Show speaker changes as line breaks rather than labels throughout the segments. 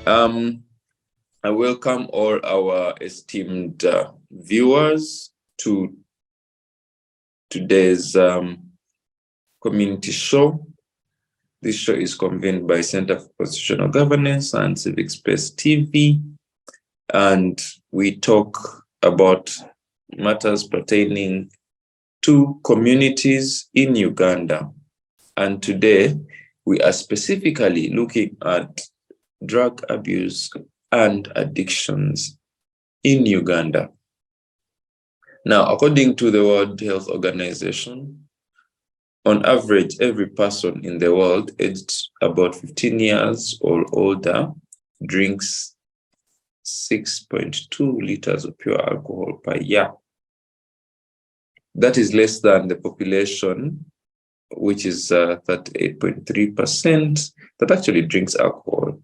I welcome all our esteemed viewers to today's community show. This show is convened by Center for Constitutional Governance and Civic Space TV, and we talk about matters pertaining to communities in Uganda. And today, we are specifically looking at drug abuse and addictions in Uganda. Now, according to the World Health Organization, on average, every person in the world aged about 15 years or older drinks 6.2 liters of pure alcohol per year. That is less than the population, which is 38.3%, that actually drinks alcohol.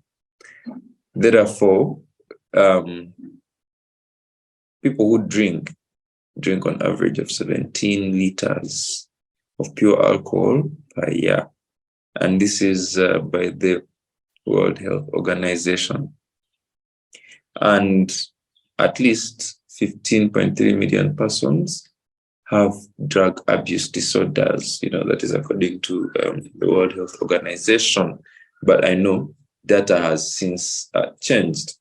Therefore, people who drink on average of 17 liters of pure alcohol per year. And this is by the World Health Organization. And at least 15.3 million persons have drug abuse disorders. That is according to the World Health Organization. But I know data has since changed.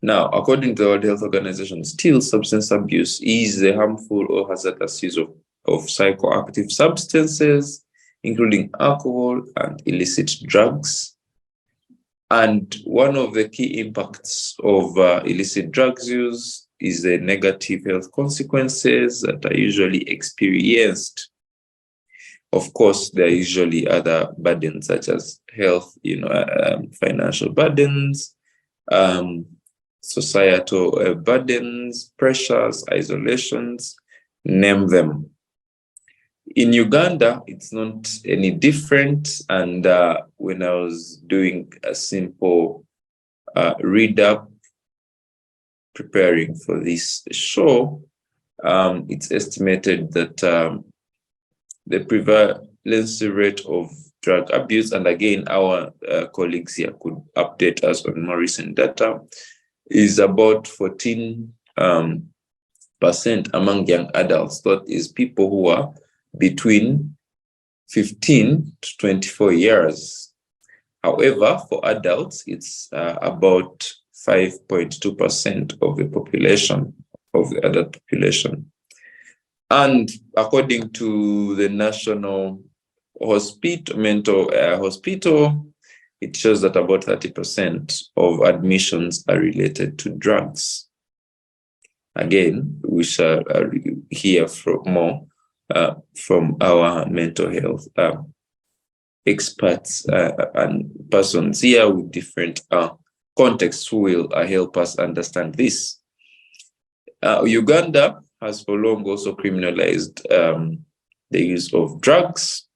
Now, according to the World Health Organization, still substance abuse is a harmful or hazardous use of psychoactive substances, including alcohol and illicit drugs. And one of the key impacts of illicit drugs use is the negative health consequences that are usually experienced. Of course, there are usually other burdens such as health, financial burdens, societal burdens, pressures, isolations, name them. In Uganda, it's not any different. And when I was doing a simple read up, preparing for this show, it's estimated that the prevalence rate of drug abuse, and again, our colleagues here could update us on more recent data, is about 14% among young adults. That is people who are between 15 to 24 years. However, for adults, it's about 5.2% of the population, of the adult population. And according to the National Mental Hospital, it shows that about 30% of admissions are related to drugs. Again, we shall hear more from our mental health experts and persons here with different contexts who will help us understand this. Uganda has for long also criminalized the use of drugs,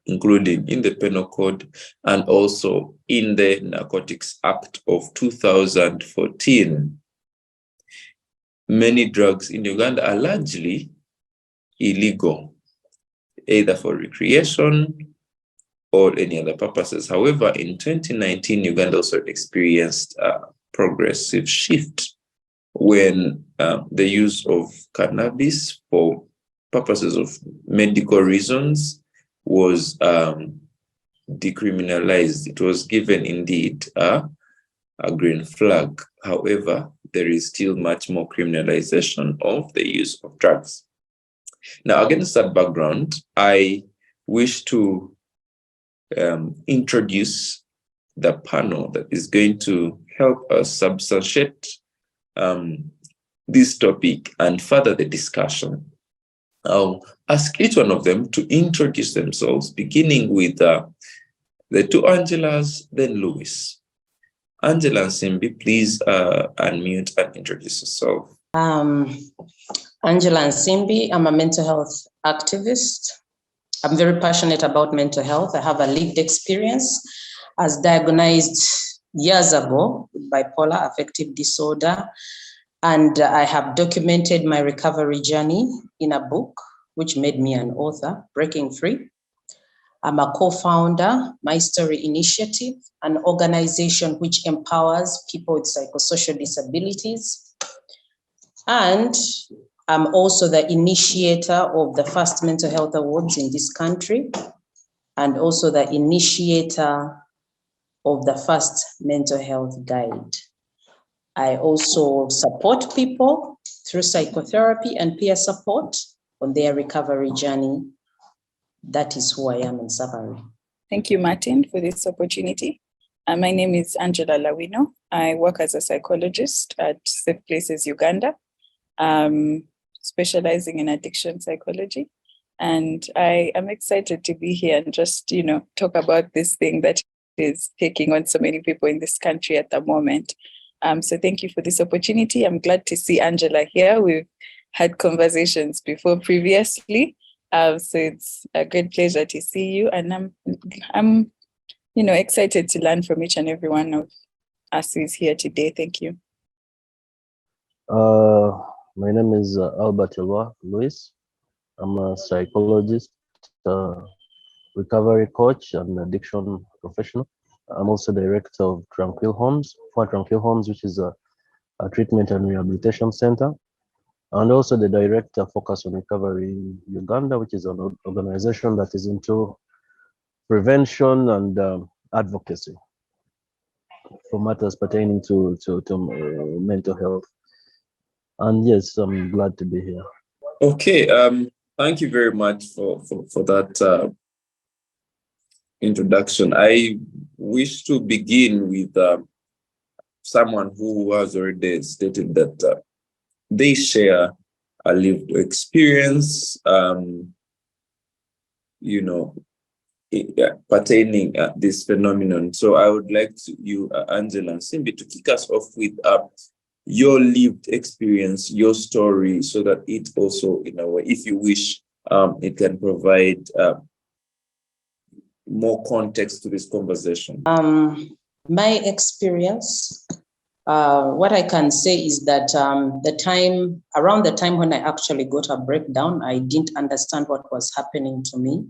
including in the Penal Code and also in the Narcotics Act of 2014. Many drugs in Uganda are largely illegal, either for recreation or any other purposes. However, in 2019, Uganda also experienced a progressive shift when the use of cannabis for purposes of medical reasons was decriminalized. It was given indeed a green flag. However, there is still much more criminalization of the use of drugs. Now, against that background, I wish to introduce the panel that is going to help us substantiate this topic and further the discussion. I'll ask each one of them to introduce themselves, beginning with the two Angelas, then Louis. Angela and Simbi, please unmute and introduce yourself.
Angela and Simbi, I'm a mental health activist. I'm very passionate about mental health. I have a lived experience as diagnosed years ago with bipolar affective disorder. And I have documented my recovery journey in a book, which made me an author, Breaking Free. I'm a co-founder, My Story Initiative, an organization which empowers people with psychosocial disabilities. And I'm also the initiator of the first mental health awards in this country, and also the initiator of the first mental health guide. I also support people through psychotherapy and peer support on their recovery journey. That is who I am in summary.
Thank you, Martin, for this opportunity. My name is Angela Lawino. I work as a psychologist at Safe Places, Uganda, specializing in addiction psychology. And I am excited to be here and just, talk about this thing that is taking on so many people in this country at the moment. So thank you for this opportunity. I'm glad to see Angela here. We've had conversations before previously. So it's a great pleasure to see you, and I'm excited to learn from each and every one of us who is here today. Thank you.
My name is Albert Elwa Luis. I'm a psychologist, recovery coach, and addiction professional. I'm also director of Tranquil Homes, which is a treatment and rehabilitation center, and also the director focus on recovery in Uganda, which is an organization that is into prevention and advocacy for matters pertaining to mental health. And yes, I'm glad to be here.
Okay, thank you very much for that introduction. I wish to begin with someone who has already stated that they share a lived experience, pertaining this phenomenon. So I would like you, Angela and Simbi, to kick us off with your lived experience, your story, so that it also, in a way, if you wish, it can provide more context to this conversation.
My experience, what I can say is that around the time when I actually got a breakdown, I didn't understand what was happening to me.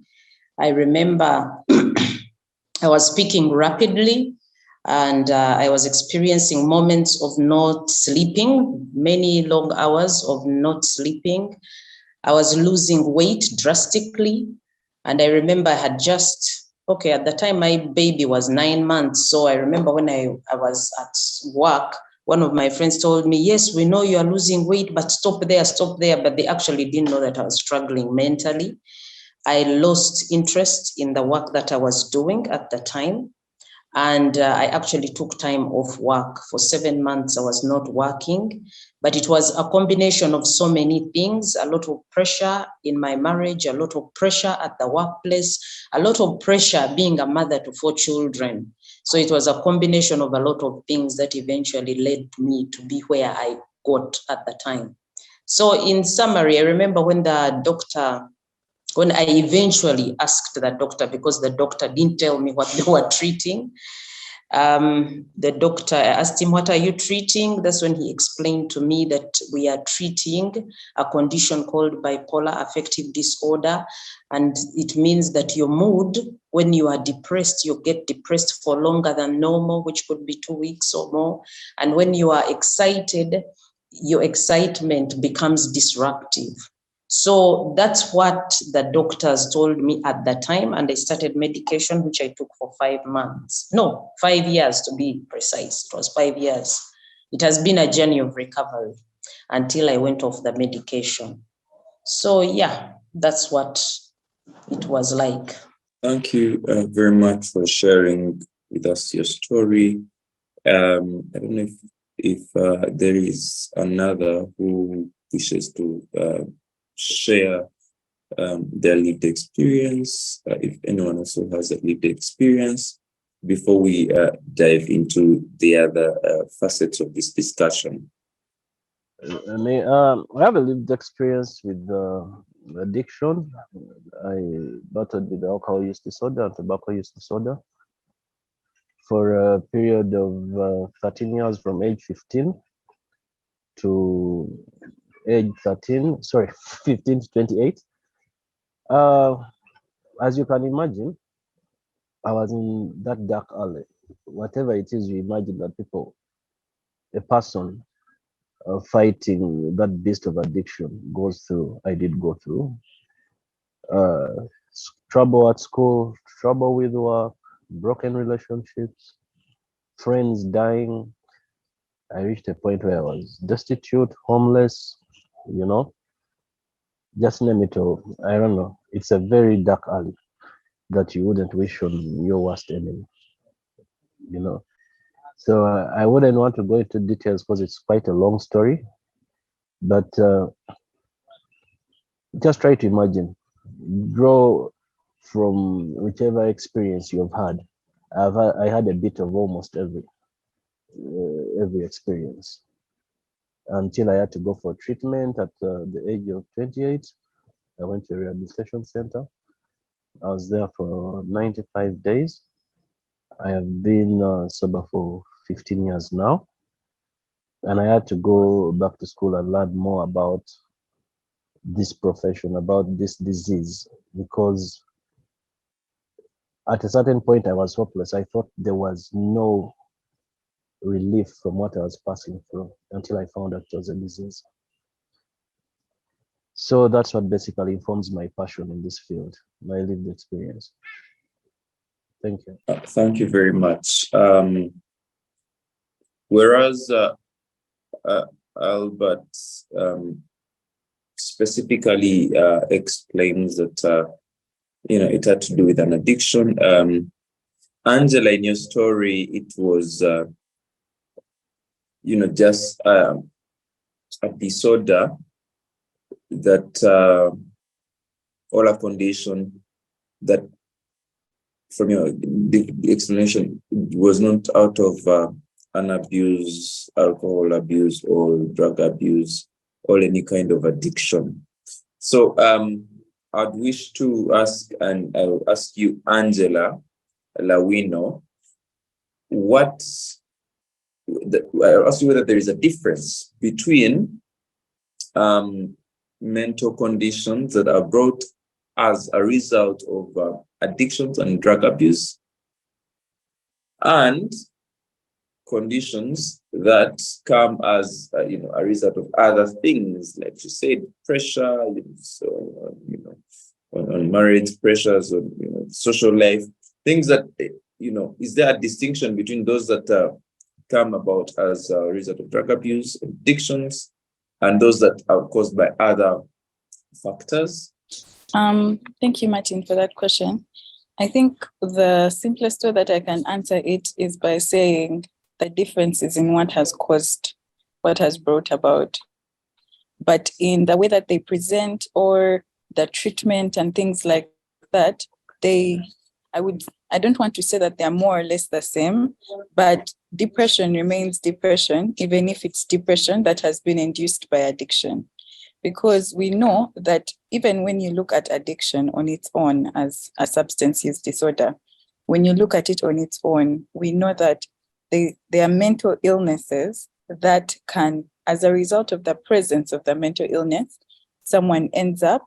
I remember I was speaking rapidly, and I was experiencing moments of not sleeping, many long hours of not sleeping. I was losing weight drastically. And I remember I had at the time my baby was 9 months. So I remember when I was at work, one of my friends told me, yes, we know you are losing weight, but stop there. But they actually didn't know that I was struggling mentally. I lost interest in the work that I was doing at the time. And I actually took time off work. For 7 months, I was not working, but it was a combination of so many things, a lot of pressure in my marriage, a lot of pressure at the workplace, a lot of pressure being a mother to 4 children. So it was a combination of a lot of things that eventually led me to be where I got at the time. So in summary, I remember when I eventually asked the doctor, because the doctor didn't tell me what they were treating. The doctor, I asked him, what are you treating? That's when he explained to me that we are treating a condition called bipolar affective disorder. And it means that your mood, when you are depressed, you get depressed for longer than normal, which could be 2 weeks or more. And when you are excited, your excitement becomes disruptive. So that's what the doctors told me at the time. And I started medication, which I took for 5 months. No, 5 years to be precise. It was 5 years. It has been a journey of recovery until I went off the medication. So yeah, that's what it was like.
Thank you very much for sharing with us your story. I don't know if there is another who wishes to share their lived experience, if anyone also has a lived experience, before we dive into the other facets of this discussion.
I have a lived experience with addiction. I battled with alcohol use disorder and tobacco use disorder for a period of 13 years, from age 15 to age 15 to 28. as you can imagine, I was in that dark alley. Whatever it is you imagine that a person fighting that beast of addiction goes through, I did go through. Trouble at school, trouble with work, broken relationships, friends dying. I reached a point where I was destitute, homeless, you know, just name it all. I don't know. It's a very dark alley that you wouldn't wish on your worst enemy, you know. So I wouldn't want to go into details because it's quite a long story, but just try to imagine, draw from whichever experience you've had. I had a bit of almost every experience until I had to go for treatment at the age of 28. I went to a rehabilitation center. I was there for 95 days. I have been sober for 15 years now. And I had to go back to school and learn more about this profession, about this disease, because at a certain point I was hopeless. I thought there was no relief from what I was passing through until I found out it was a disease. So that's what basically informs my passion in this field, my lived experience. Thank you.
Thank you very much. Whereas Albert specifically explains that it had to do with an addiction. Angela, in your story, it was just a disorder that or a condition that, from your explanation, was not out of an abuse, alcohol abuse or drug abuse or any kind of addiction. So I'd wish to ask, and I'll ask you, Angela Lawino, I'll ask you whether there is a difference between mental conditions that are brought as a result of addictions and drug abuse, and conditions that come as a result of other things, like you said, pressure, on marriage, pressures, on social life, things that is there a distinction between those that come about as a result of drug abuse, addictions, and those that are caused by other factors?
Thank you, Martin, for that question. I think the simplest way that I can answer it is by saying the difference is in what has caused, what has brought about. But in the way that they present or the treatment and things like that, I don't want to say that they're more or less the same, but depression remains depression, even if it's depression that has been induced by addiction. Because we know that even when you look at addiction on its own as a substance use disorder, when you look at it on its own, we know that there are mental illnesses that can, as a result of the presence of the mental illness, someone ends up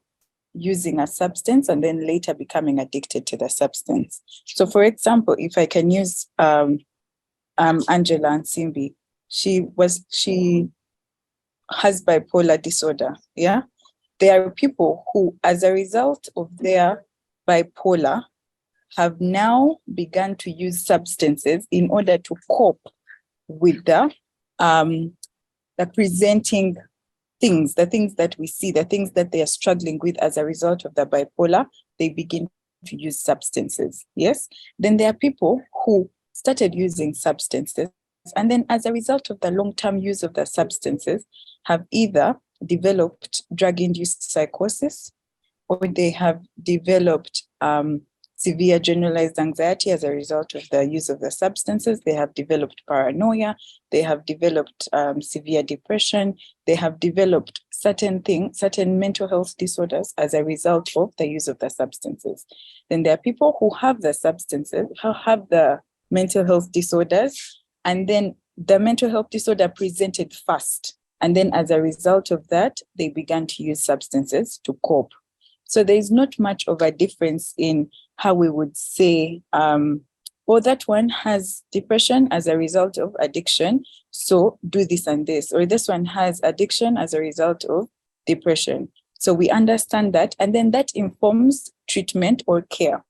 using a substance and then later becoming addicted to the substance. So, for example, if I can use Angela and Simbi, she has bipolar disorder. Yeah, there are people who, as a result of their bipolar, have now begun to use substances in order to cope with the presenting things, the things that we see, the things that they are struggling with as a result of the bipolar. They begin to use substances. Yes. Then there are people who started using substances, and then as a result of the long-term use of the substances, have either developed drug-induced psychosis, or they have developed severe generalized anxiety as a result of the use of the substances. They have developed paranoia. They have developed severe depression. They have developed certain mental health disorders as a result of the use of the substances. Then there are people who have the substances, who have the mental health disorders, and then the mental health disorder presented first. And then as a result of that, they began to use substances to cope. So there's not much of a difference in how we would say, or that one has depression as a result of addiction, so do this and this, or this one has addiction as a result of depression. So we understand that, and then that informs treatment or care.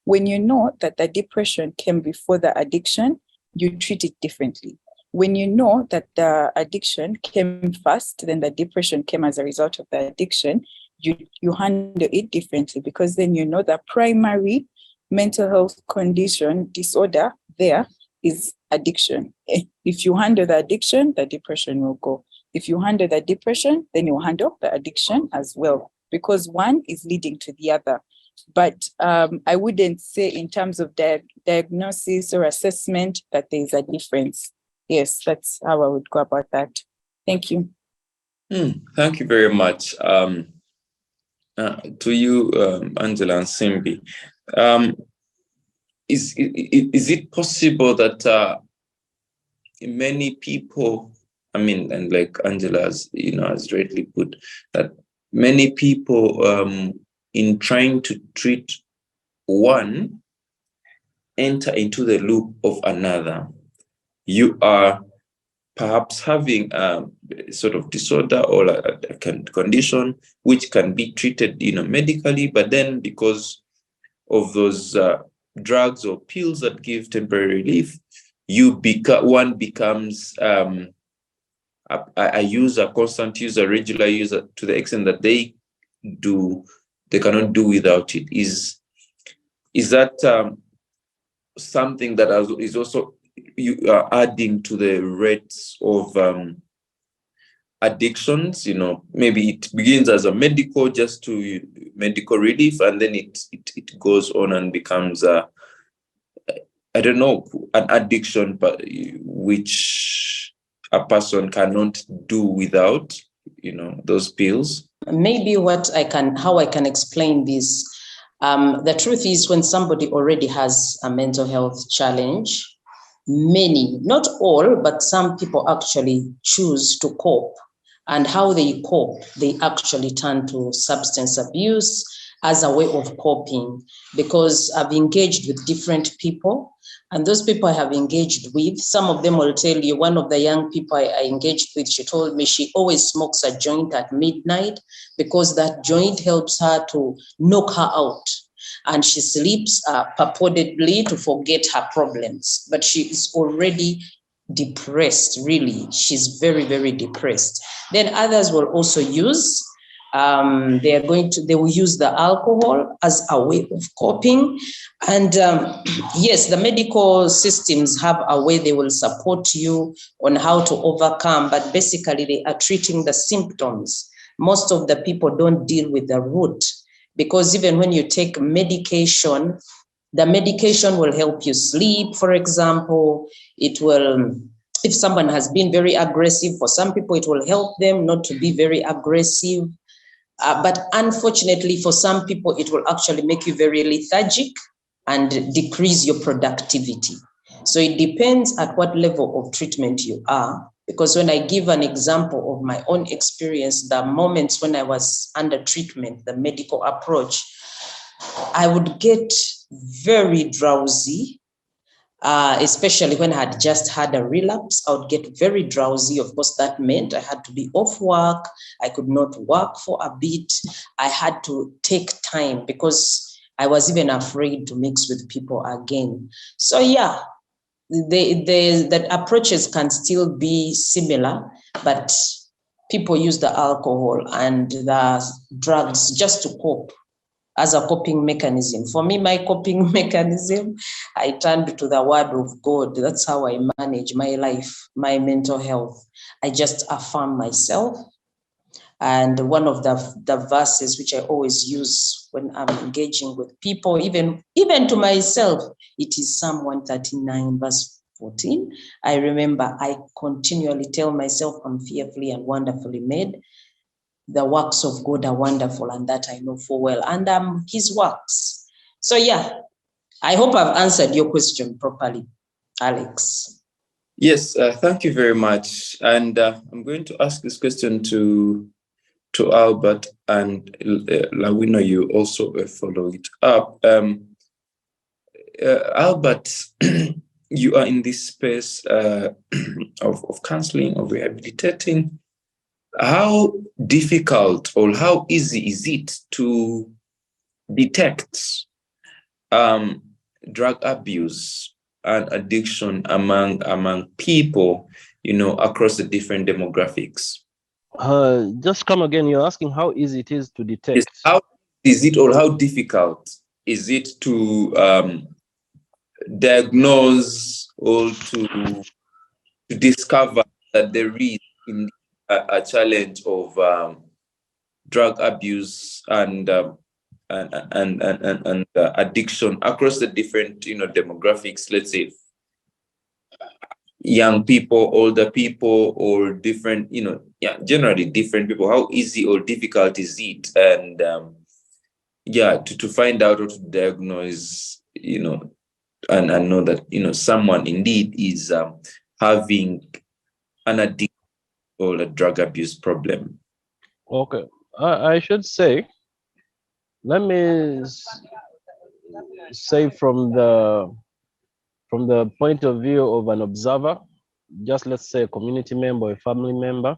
When you know that the depression came before the addiction, you treat it differently. When you know that the addiction came first, then the depression came as a result of the addiction, you handle it differently, because then you know the primary mental health condition, disorder there is addiction. If you handle the addiction, the depression will go. If you handle the depression, then you handle the addiction as well, because one is leading to the other. But I wouldn't say in terms of diagnosis or assessment that there's a difference. Yes, that's how I would go about that. Thank you.
Thank you very much. To you, Angela and Simbi. Is it possible that many people, I mean, and like Angela has, has rightly put, that many people in trying to treat one enter into the loop of another? You are perhaps having a sort of disorder or a condition which can be treated, medically, but then because of those drugs or pills that give temporary relief, one becomes a user, constant user, regular user, to the extent that they cannot do without it. Is that something that is also you are adding to the rates of addictions? Maybe it begins as a medical relief, and then it goes on and becomes an addiction, but which a person cannot do without, those pills.
Maybe how I can explain this. The truth is, when somebody already has a mental health challenge, many, not all, but some people actually choose to cope. And how they cope, they actually turn to substance abuse as a way of coping, because I've engaged with different people, and those people I have engaged with, some of them will tell you, one of the young people I engaged with, she told me she always smokes a joint at midnight because that joint helps her to knock her out. And she sleeps purportedly to forget her problems, but she is already depressed, really. She's very, very depressed. Then others will also use, they will use the alcohol as a way of coping. And yes, the medical systems have a way they will support you on how to overcome, but basically they are treating the symptoms. Most of the people don't deal with the root, because even when you take medication, the medication will help you sleep, for example. It will, if someone has been very aggressive, for some people, it will help them not to be very aggressive. But unfortunately, for some people, it will actually make you very lethargic and decrease your productivity. So it depends at what level of treatment you are. Because when I give an example of my own experience, the moments when I was under treatment, the medical approach, I would get very drowsy, especially when I had just had a relapse. I would get very drowsy. Of course, that meant I had to be off work. I could not work for a bit. I had to take time because I was even afraid to mix with people again. So yeah, the approaches can still be similar, but people use the alcohol and the drugs just to cope, as a coping mechanism. For me, my coping mechanism, I turned to the word of God. That's how I manage my life, my mental health. I just affirm myself. And one of the verses which I always use when I'm engaging with people, even to myself, it is Psalm 139, verse 14. I remember I continually tell myself I'm fearfully and wonderfully made. The works of God are wonderful, and that I know full well, and his works. So yeah, I hope I've answered your question properly, Alex.
Yes, thank you very much. And I'm going to ask this question to to Albert, and Lawino, you also follow it up. Albert, you are in this space of counseling, of rehabilitating. How difficult or how easy is it to detect drug abuse and addiction among people, across the different demographics?
Just come again. You're asking how easy it is to detect.
Yes. How is it, or how difficult is it to diagnose or to discover that there is a challenge of drug abuse and addiction across the different demographics? Let's say young people, older people, or different, generally different people. How easy or difficult is it? And to find out or to diagnose, and know that someone indeed is having an addiction or a drug abuse problem.
Okay, I should say, let me say from the point of view of an observer, just let's say a community member or a family member,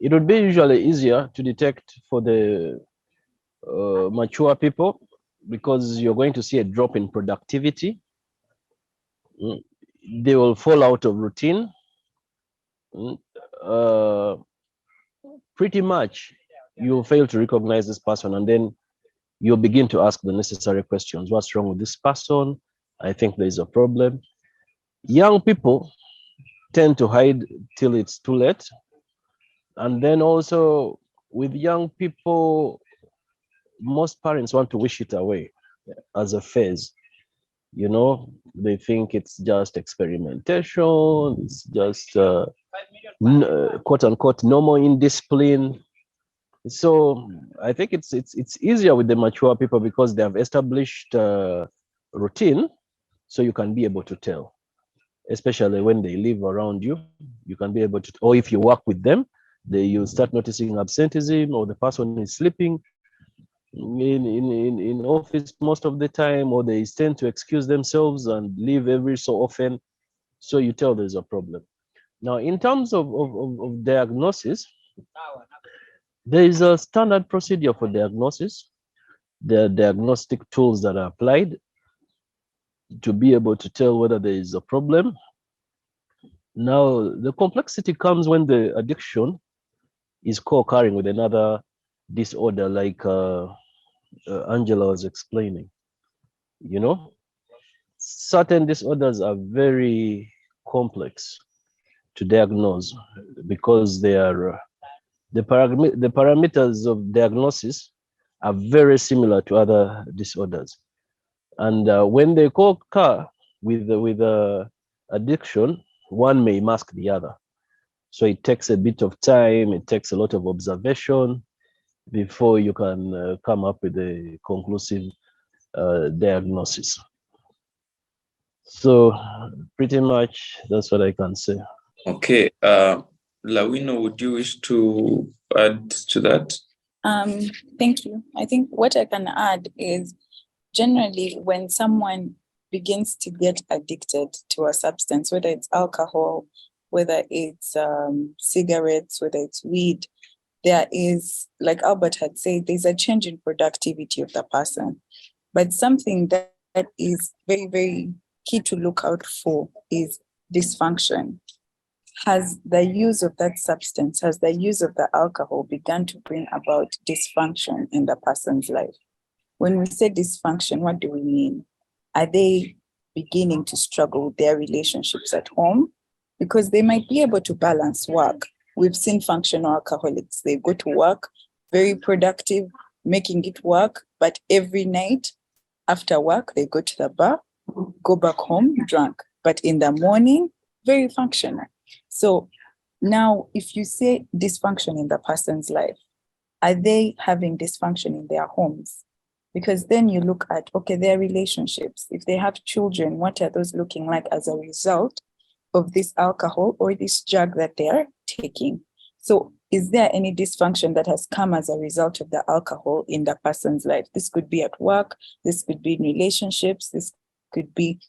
it would be usually easier to detect for the mature people, because you're going to see a drop in productivity. They will fall out of routine. Pretty much you'll fail to recognize this person, and then you'll begin to ask the necessary questions. What's wrong with this person? I think there's a problem. Young people tend to hide till it's too late. And then also with young people, most parents want to wish it away as a phase. They think it's just experimentation, it's just quote unquote normal indiscipline. So I think it's easier with the mature people because they have established routine, so you can be able to tell, especially when they live around you. You can be able to, or if you work with them, you start noticing absenteeism, or the person is sleeping in office most of the time, or they tend to excuse themselves and leave every so often. So you tell there's a problem. Now, in terms of diagnosis, there is a standard procedure for diagnosis. There are diagnostic tools that are applied to be able to tell whether there is a problem. Now, the complexity comes when the addiction is co-occurring with another disorder, like Angela was explaining. Certain disorders are very complex to diagnose because they are the parameters of diagnosis are very similar to other disorders, and when they co-occur with addiction, one may mask the other. So it takes a bit of time, it takes a lot of observation before you can come up with a conclusive diagnosis. So pretty much that's what I can say.
Okay. Lawino, would you wish to add to that?
Thank you. I think what I can add is generally when someone begins to get addicted to a substance, whether it's alcohol, whether it's cigarettes, whether it's weed, there is, like Albert had said, there's a change in productivity of the person. But something that is very, very key to look out for is dysfunction. Has the use of that substance, has the use of the alcohol begun to bring about dysfunction in the person's life? When we say dysfunction, what do we mean? Are they beginning to struggle with their relationships at home? Because they might be able to balance work. We've seen functional alcoholics. They go to work, very productive, making it work, but every night after work, they go to the bar, go back home drunk, but in the morning, very functional. So now if you say dysfunction in the person's life, are they having dysfunction in their homes? Because then you look at, okay, their relationships. If they have children, what are those looking like as a result of this alcohol or this drug that they're taking? So is there any dysfunction that has come as a result of the alcohol in the person's life? This could be at work, this could be in relationships, this could be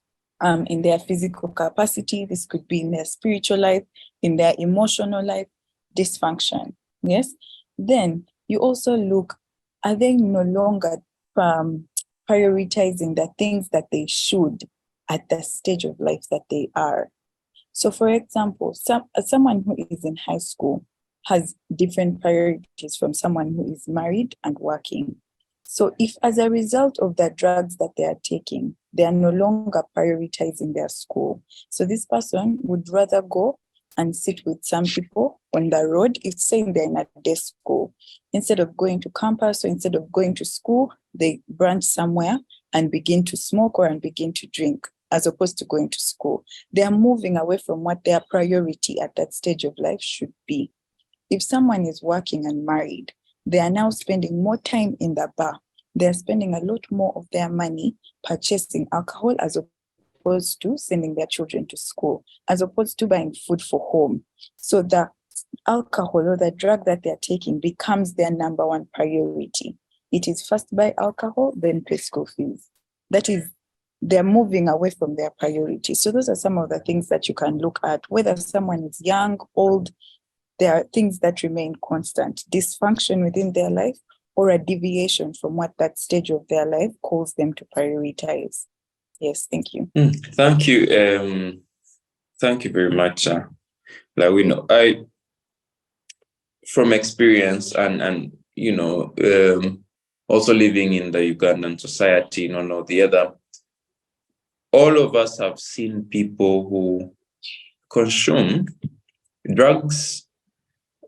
in their physical capacity, this could be in their spiritual life, in their emotional life, dysfunction, yes? Then you also look, are they no longer prioritizing the things that they should at the stage of life that they are? So for example, someone who is in high school has different priorities from someone who is married and working. So if as a result of the drugs that they are taking, they are no longer prioritizing their school. So this person would rather go and sit with some people on the road, if saying they're in a day school. Instead of going to campus or instead of going to school, they branch somewhere and begin to smoke or and begin to drink, as opposed to going to school. They are moving away from what their priority at that stage of life should be. If someone is working and married, they are now spending more time in the bar. They're spending a lot more of their money purchasing alcohol as opposed to sending their children to school, as opposed to buying food for home. So the alcohol or the drug that they're taking becomes their number one priority. It is first buy alcohol, then pay school fees. That is, they're moving away from their priority. So those are some of the things that you can look at, whether someone is young, old. There are things that remain constant, dysfunction within their life or a deviation from what that stage of their life calls them to prioritize. Yes, thank you.
Thank you. Thank you very much. Lawino. From experience and also living in the Ugandan society, one or the other, all of us have seen people who consume drugs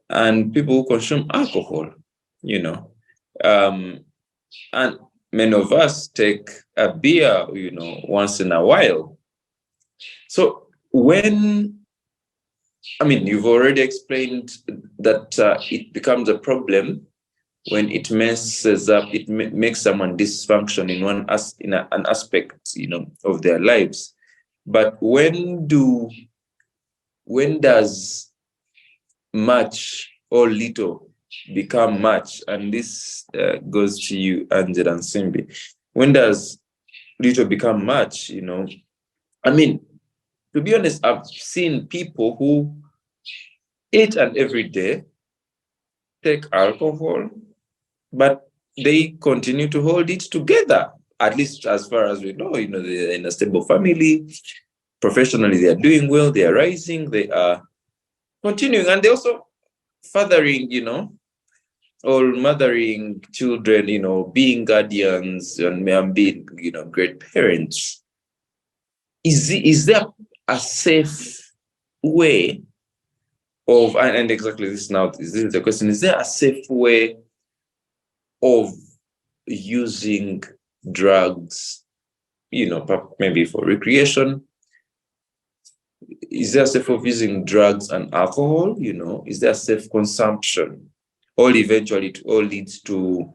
and people who consume alcohol, and many of us take a beer, once in a while. So you've already explained that it becomes a problem when it messes up, it makes someone dysfunction in an aspect, of their lives. But when does much or little become much? And this goes to you, Angela and Simbi. When does little become much? To be honest, I've seen people who each and every day take alcohol, but they continue to hold it together, at least as far as we know. They're in a stable family, professionally they are doing well, they are rising, they are continuing, and they also fathering, or mothering children, being guardians and being, great parents. Is there a safe way of, and exactly this is the question, is there a safe way of using drugs, maybe for recreation? Is there a safe of using drugs and alcohol? Is there a safe consumption? Or eventually it all leads to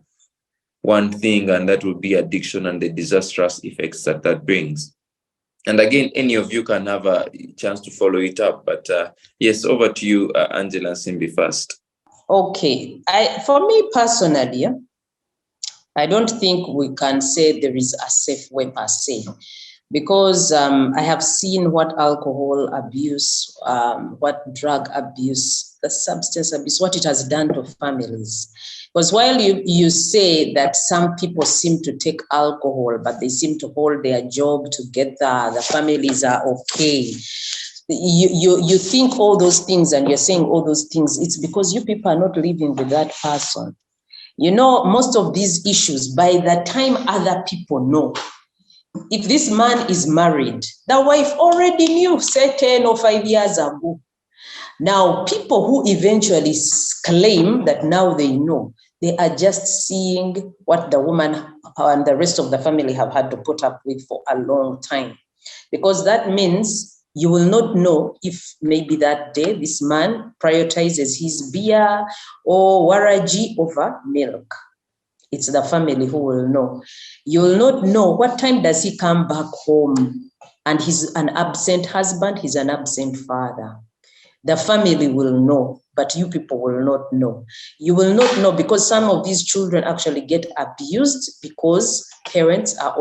one thing, and that will be addiction and the disastrous effects that brings. And again, any of you can have a chance to follow it up. But yes, over to you, Angela and Simbi first.
Okay. For me personally, I don't think we can say there is a safe way per se, because I have seen what alcohol abuse, what drug abuse, the substance abuse, what it has done to families. Because while you say that some people seem to take alcohol, but they seem to hold their job together, the families are okay. You think all those things and you're saying all those things, it's because you people are not living with that person. Most of these issues, by the time other people know, if this man is married, the wife already knew, say 10 or 5 years ago. Now, people who eventually claim that now they know, they are just seeing what the woman and the rest of the family have had to put up with for a long time. Because that means you will not know if maybe that day this man prioritizes his beer or waraji over milk. It's the family who will know. You will not know what time does he come back home, and he's an absent husband, he's an absent father. The family will know, but you people will not know. You will not know because some of these children actually get abused because parents are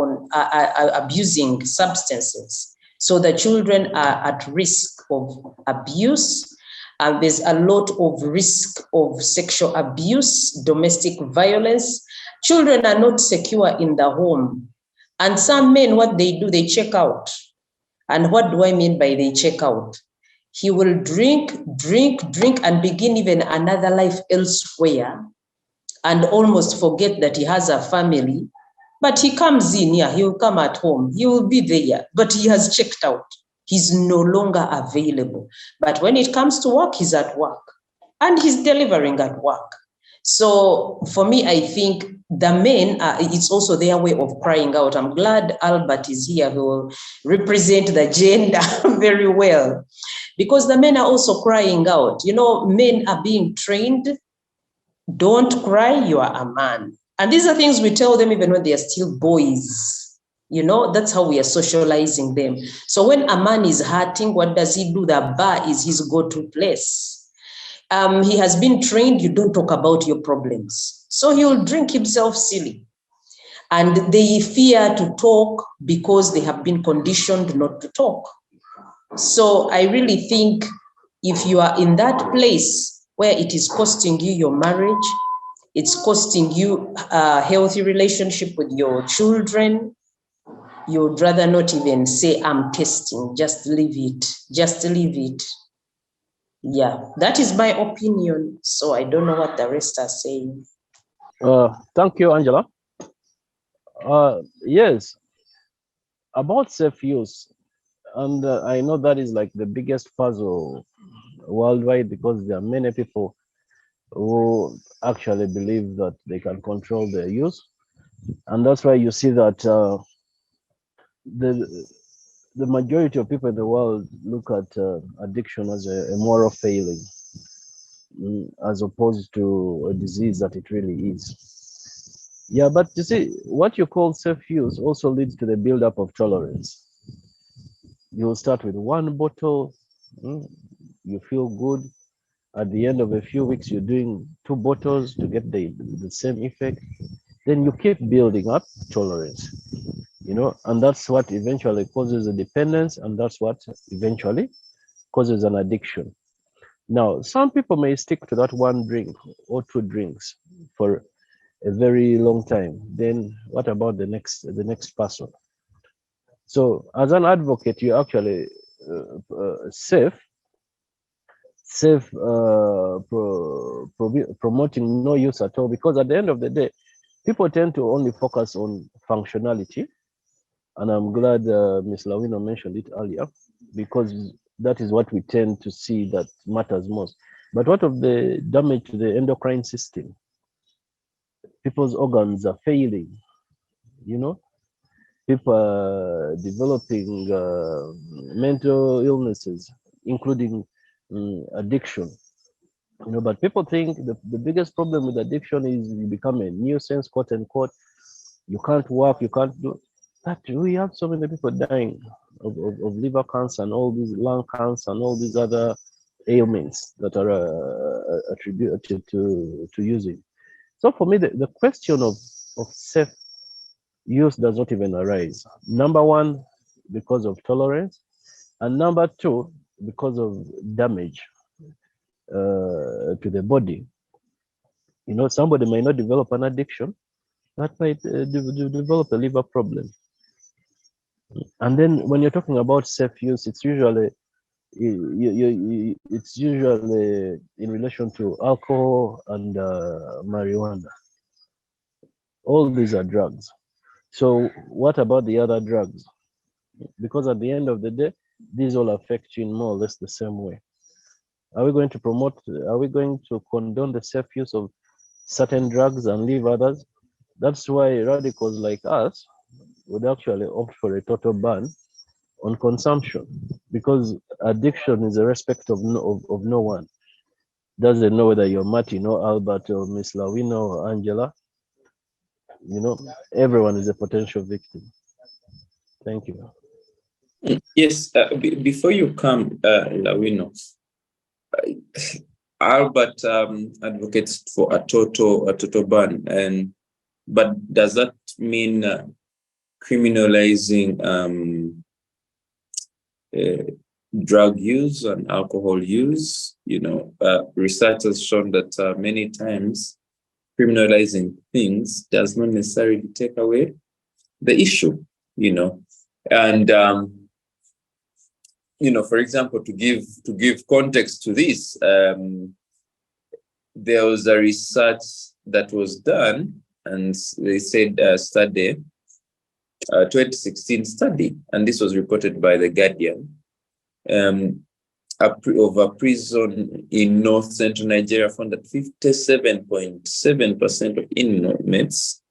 abusing substances. So the children are at risk of abuse. And there's a lot of risk of sexual abuse, domestic violence. Children are not secure in the home. And some men, what they do, they check out. And what do I mean by they check out? He will drink, and begin even another life elsewhere and almost forget that he has a family. But he comes in here, he will come at home, he will be there, but he has checked out. He's no longer available. But when it comes to work, he's at work and he's delivering at work. So for me, I think the men, it's also their way of crying out. I'm glad Albert is here, who will represent the gender very well, because the men are also crying out. You know, men are being trained, don't cry, you are a man. And these are things we tell them even when they are still boys. You know, that's how we are socializing them. So when a man is hurting, what does he do? The bar is his go-to place. He has been trained, you don't talk about your problems. So he'll drink himself silly. And they fear to talk because they have been conditioned not to talk. So I really think if you are in that place where it is costing you your marriage, it's costing you a healthy relationship with your children, you would rather not even say, I'm testing, just leave it, just leave it. Yeah, that is my opinion. So I don't know what the rest are saying.
Thank you, Angela. Yes, about self-use, and I know that is like the biggest puzzle worldwide, because there are many people who actually believe that they can control their use, and that's why you see that the majority of people in the world look at addiction as a moral failing, as opposed to a disease that it really is. Yeah, but you see, what you call self-use also leads to the buildup of tolerance. You'll start with one bottle, you feel good. At the end of a few weeks, you're doing 2 bottles to get the same effect. Then you keep building up tolerance, you know, and that's what eventually causes a dependence, and that's what eventually causes an addiction. Now, some people may stick to that 1 drink or 2 drinks for a very long time. Then what about the next person? So as an advocate, you actually promoting no use at all, because at the end of the day, people tend to only focus on functionality. And I'm glad Ms. Lawino mentioned it earlier, because that is what we tend to see that matters most. But what of the damage to the endocrine system? People's organs are failing, you know? People are developing mental illnesses, including addiction. You know, but people think the biggest problem with addiction is you become a nuisance, quote unquote. You can't work, you can't do. But we have so many people dying of liver cancer and all these lung cancer and all these other ailments that are attributed to using. So for me, the question of self-use does not even arise. Number one, because of tolerance, and number two, because of damage to the body. You know, somebody may not develop an addiction, that might develop a liver problem. And then when you're talking about self-use, it's usually it's usually in relation to alcohol and marijuana. All these are drugs. So what about the other drugs? Because at the end of the day, these all affect you in more or less the same way. Are we going to condone the self-use of certain drugs and leave others? That's why radicals like us would actually opt for a total ban on consumption, because addiction is a respect of no one. Doesn't know whether you're Martin or Albert or Miss Lawino or Angela. You know, everyone is a potential victim. Thank you.
Yes, before you come, Lawino, Albert advocates for a total ban, but does that mean criminalizing drug use and alcohol use? Research has shown that many times criminalizing things does not necessarily take away the issue, and for example, to give context to this, there was a research that was done, and they said a study, 2016 study, and this was reported by The Guardian, of a prison in North Central Nigeria found that 57.7% of inmates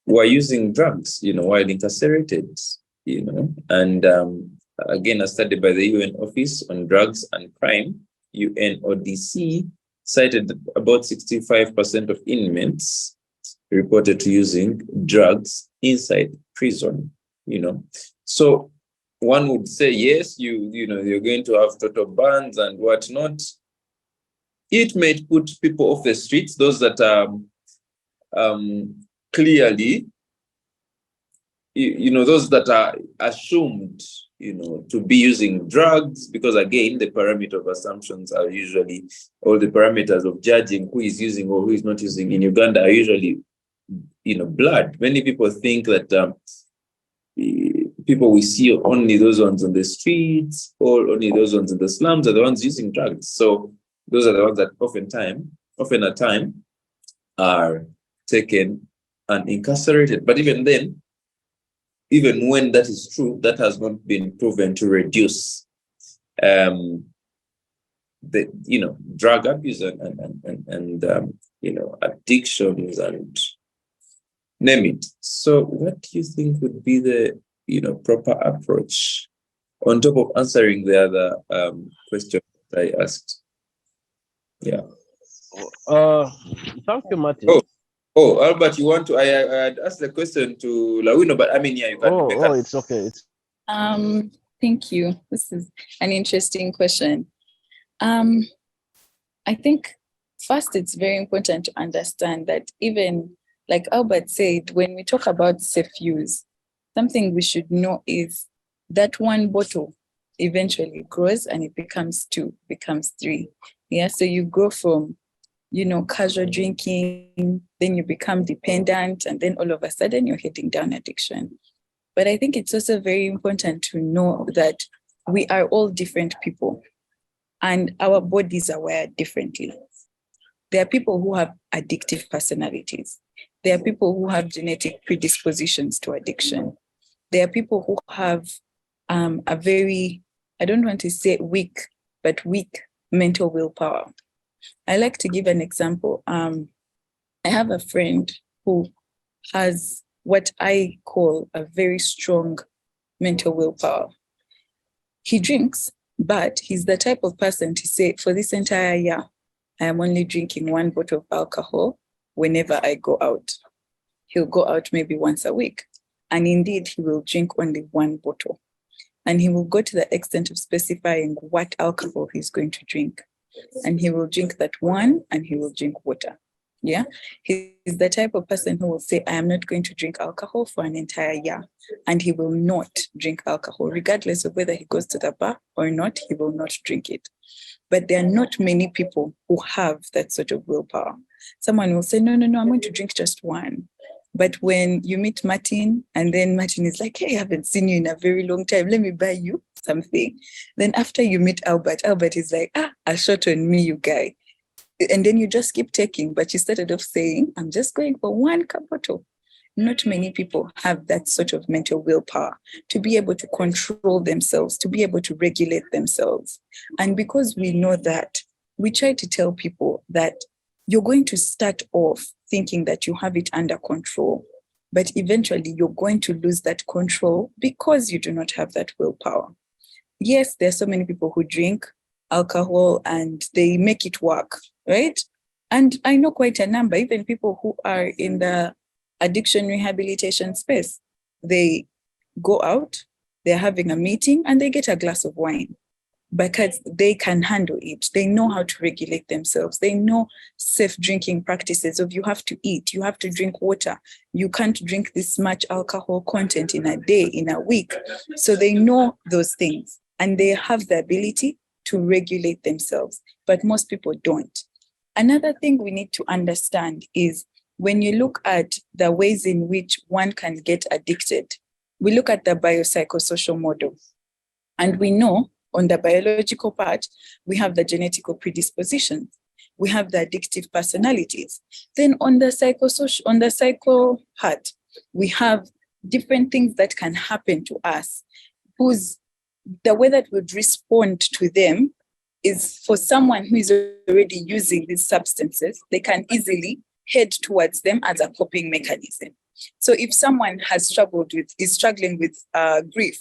were using drugs, while incarcerated, and again, a study by the UN Office on Drugs and Crime, UNODC, cited about 65% of inmates reported to using drugs inside prison, So one would say, yes, you're going to have total bans and whatnot. It may put people off the streets, those that are clearly, those that are assumed, to be using drugs, because again, the parameter of assumptions are usually, or the parameters of judging who is using or who is not using in Uganda are usually, blood. Many people think that people we see only those ones on the streets or only those ones in the slums are the ones using drugs. So those are the ones that often at time are taken and incarcerated. But even then, even when that is true, that has not been proven to reduce the drug abuse and addictions and name it. So what do you think would be the proper approach on top of answering the other question that I asked? Yeah.
Thank you, Martin.
Oh, Albert, you want to? I had asked the question to Lawino, but I mean, yeah, you can.
It's okay.
Thank you. This is an interesting question. I think first it's very important to understand that even like Albert said, when we talk about safe use, something we should know is that one bottle eventually grows and it becomes 2, becomes 3. Yeah, so you go from casual drinking, then you become dependent, and then all of a sudden you're heading down addiction. But I think it's also very important to know that we are all different people and our bodies are wired differently. There are people who have addictive personalities. There are people who have genetic predispositions to addiction. There are people who have a very, I don't want to say weak, but weak mental willpower. I like to give an example. I have a friend who has what I call a very strong mental willpower. He drinks, but he's the type of person to say, for this entire year, I am only drinking 1 bottle of alcohol whenever I go out. He'll go out maybe once a week. And indeed, he will drink only 1 bottle. And he will go to the extent of specifying what alcohol he's going to drink. And he will drink that one and he will drink water. Yeah. He's the type of person who will say, I am not going to drink alcohol for an entire year. And he will not drink alcohol, regardless of whether he goes to the bar or not, he will not drink it. But there are not many people who have that sort of willpower. Someone will say, no, I'm going to drink just 1. But when you meet Martin, and then Martin is like, hey, I haven't seen you in a very long time. Let me buy you something. Then after you meet Albert is like, a shot on me, you guy. And then you just keep taking, but you started off saying, I'm just going for 1 bottle. Not many people have that sort of mental willpower to be able to control themselves, to be able to regulate themselves. And because we know that, we try to tell people that you're going to start off thinking that you have it under control, but eventually you're going to lose that control because you do not have that willpower. Yes, there are so many people who drink alcohol and they make it work, right? And I know quite a number, even people who are in the addiction rehabilitation space. They go out, they're having a meeting and they get a glass of wine. because they can handle it. They know how to regulate themselves. They know safe drinking practices of you have to eat, you have to drink water, you can't drink this much alcohol content in a day, in a week. So they know those things and they have the ability to regulate themselves, but most people don't. Another thing we need to understand is when you look at the ways in which one can get addicted, we look at the biopsychosocial model. And we know on the biological part, we have the genetical predispositions, we have the addictive personalities. Then on the psycho part, we have different things that can happen to us, the way that we'd respond to them is for someone who is already using these substances, they can easily head towards them as a coping mechanism. So if someone is struggling with grief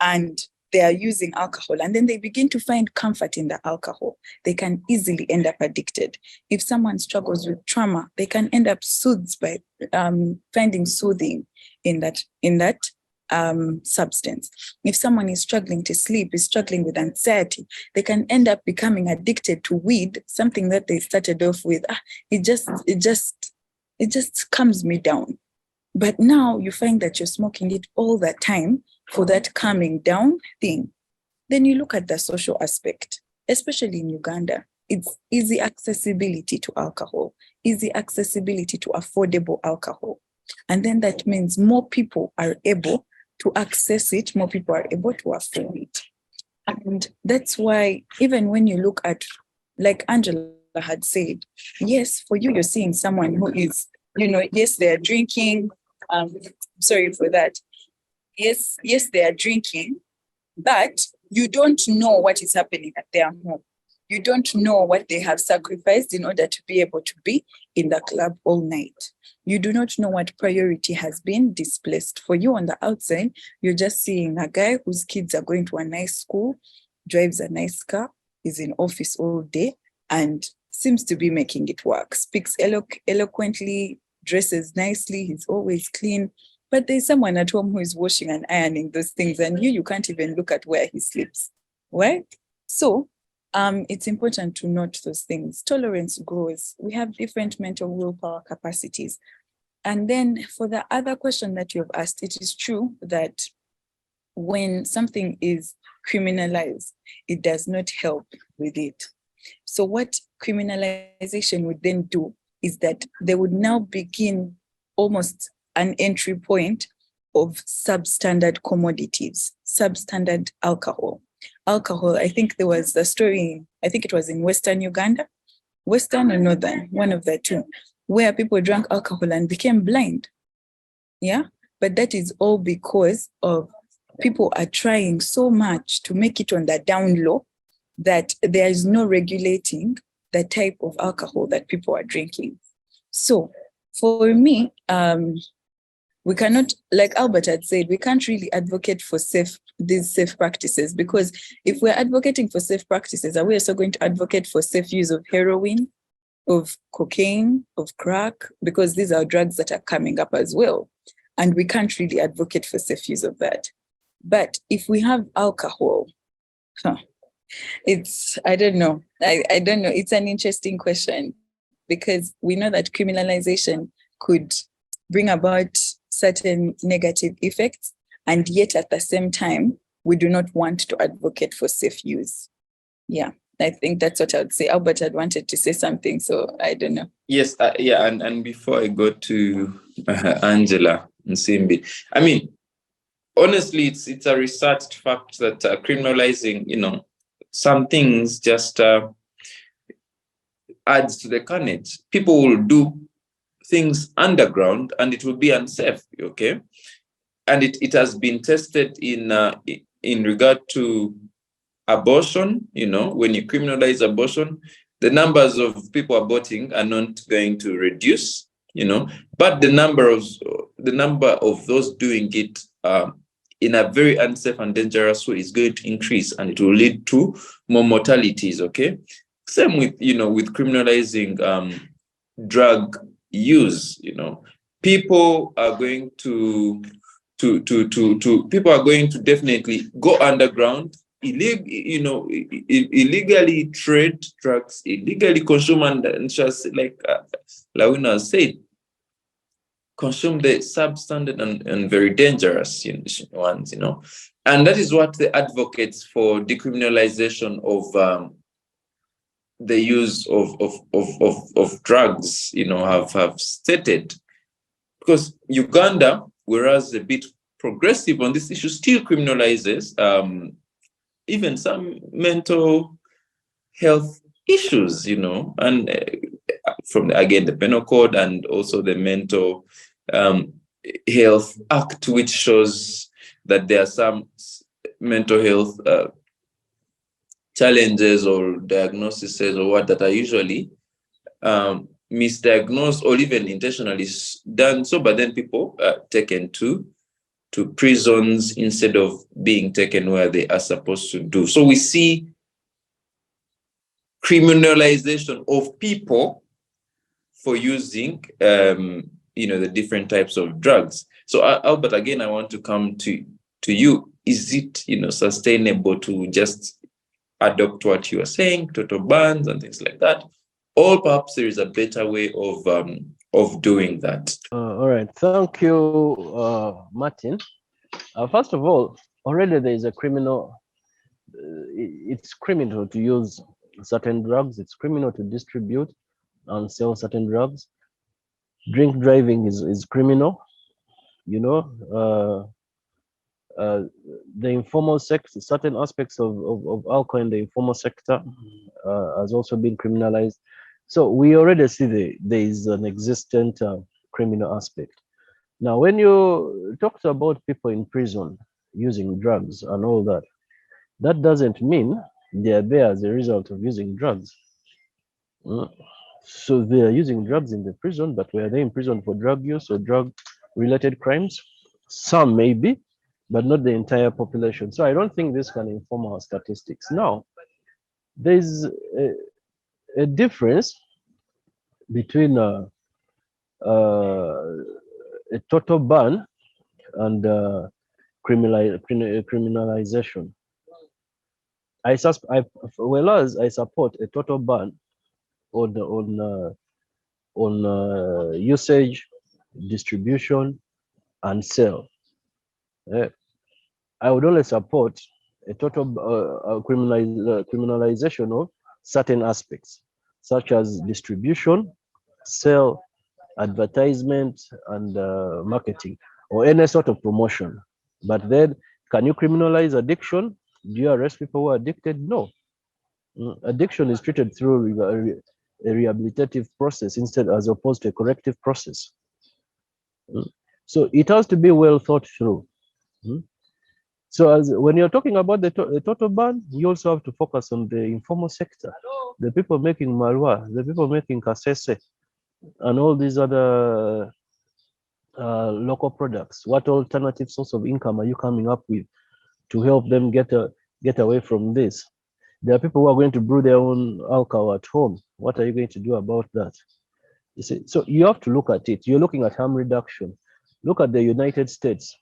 and they are using alcohol and then they begin to find comfort in the alcohol, they can easily end up addicted. If someone struggles with trauma, they can end up soothed by finding soothing in that substance. If someone is struggling to sleep, is struggling with anxiety, they can end up becoming addicted to weed, something that they started off with. It just calms me down. But now you find that you're smoking it all the time for that calming down thing. Then you look at the social aspect, especially in Uganda. It's easy accessibility to alcohol, easy accessibility to affordable alcohol. And then that means more people are able to access it, more people are able to afford it. And that's why even when you look at, like Angela had said, yes, for you, you're seeing someone who is, yes, they're drinking. Sorry for that. Yes, they are drinking, but you don't know what is happening at their home. You don't know what they have sacrificed in order to be able to be in the club all night. You do not know what priority has been displaced. For you on the outside, you're just seeing a guy whose kids are going to a nice school, drives a nice car, is in office all day, and seems to be making it work, speaks eloquently, dresses nicely, he's always clean. But there's someone at home who is washing and ironing those things, and you can't even look at where he sleeps, right? So it's important to note those things. Tolerance grows. We have different mental willpower capacities. And then for the other question that you have asked, it is true that when something is criminalized, it does not help with it. So what criminalization would then do is that they would now begin almost an entry point of substandard commodities, substandard alcohol. Alcohol, I think there was a story, I think it was in Western Uganda, Western or Northern, one of the two, where people drank alcohol and became blind. Yeah, but that is all because of people are trying so much to make it on the down low that there is no regulating the type of alcohol that people are drinking. So for me, we cannot, like Albert had said, we can't really advocate for these safe practices, because if we're advocating for safe practices, are we also going to advocate for safe use of heroin, of cocaine, of crack? Because these are drugs that are coming up as well. And we can't really advocate for safe use of that. But if we have alcohol, I don't know. I don't know. It's an interesting question, because we know that criminalization could bring about certain negative effects, and yet at the same time, we do not want to advocate for safe use. Yeah, I think that's what I would say. Albert had wanted to say something, so I don't know.
Yes, and before I go to Angela and Simbi, I mean, honestly, it's a researched fact that criminalizing, some things just adds to the carnage. People will do things underground and it will be unsafe, okay? And it has been tested in regard to abortion. When you criminalize abortion, the numbers of people aborting are not going to reduce, but the number of those doing it in a very unsafe and dangerous way is going to increase, and it will lead to more mortalities, okay? Same with, with criminalizing drug use. People are going to people are going to definitely go underground illegally trade drugs, illegally consume, and just like Lawina said, consume the substandard and very dangerous ones, and that is what the advocates for decriminalization of the use of drugs, have stated. Because Uganda, whereas a bit progressive on this issue, still criminalizes even some mental health issues, and from again the penal code and also the mental health act, which shows that there are some mental health challenges or diagnoses or what that are usually misdiagnosed or even intentionally done so, but then people are taken to prisons instead of being taken where they are supposed to do. So we see criminalization of people for using the different types of drugs. So Albert, again, I want to come to you. Is it sustainable to just adopt what you are saying, total bans and things like that, or perhaps there is a better way of doing that?
All right, thank you, Martin. First of all, already there is a criminal. It's criminal to use certain drugs. It's criminal to distribute and sell certain drugs. Drink driving is criminal. The informal sector, certain aspects of alcohol in the informal sector has also been criminalized. So we already see there is an existent criminal aspect. Now, when you talked about people in prison using drugs and all that, that doesn't mean they are there as a result of using drugs. So they are using drugs in the prison, but were they in prison for drug use or drug-related crimes? Some may be, but not the entire population. So I don't think this can inform our statistics. Now, there's a difference between a total ban and criminalization. Whereas I support a total ban on usage, distribution, and sale. I would only support a total criminalization of certain aspects, such as distribution, sale, advertisement, and marketing, or any sort of promotion. But then, can you criminalize addiction? Do you arrest people who are addicted? No. Addiction is treated through a rehabilitative process instead, as opposed to a corrective process. So it has to be well thought through. So when you're talking about the total ban, you also have to focus on the informal sector, the people making marwa, the people making kasese, and all these other local products. What alternative source of income are you coming up with to help them get away from this? There are people who are going to brew their own alcohol at home. What are you going to do about that? You see, so you have to look at it. You're looking at harm reduction. Look at the United States,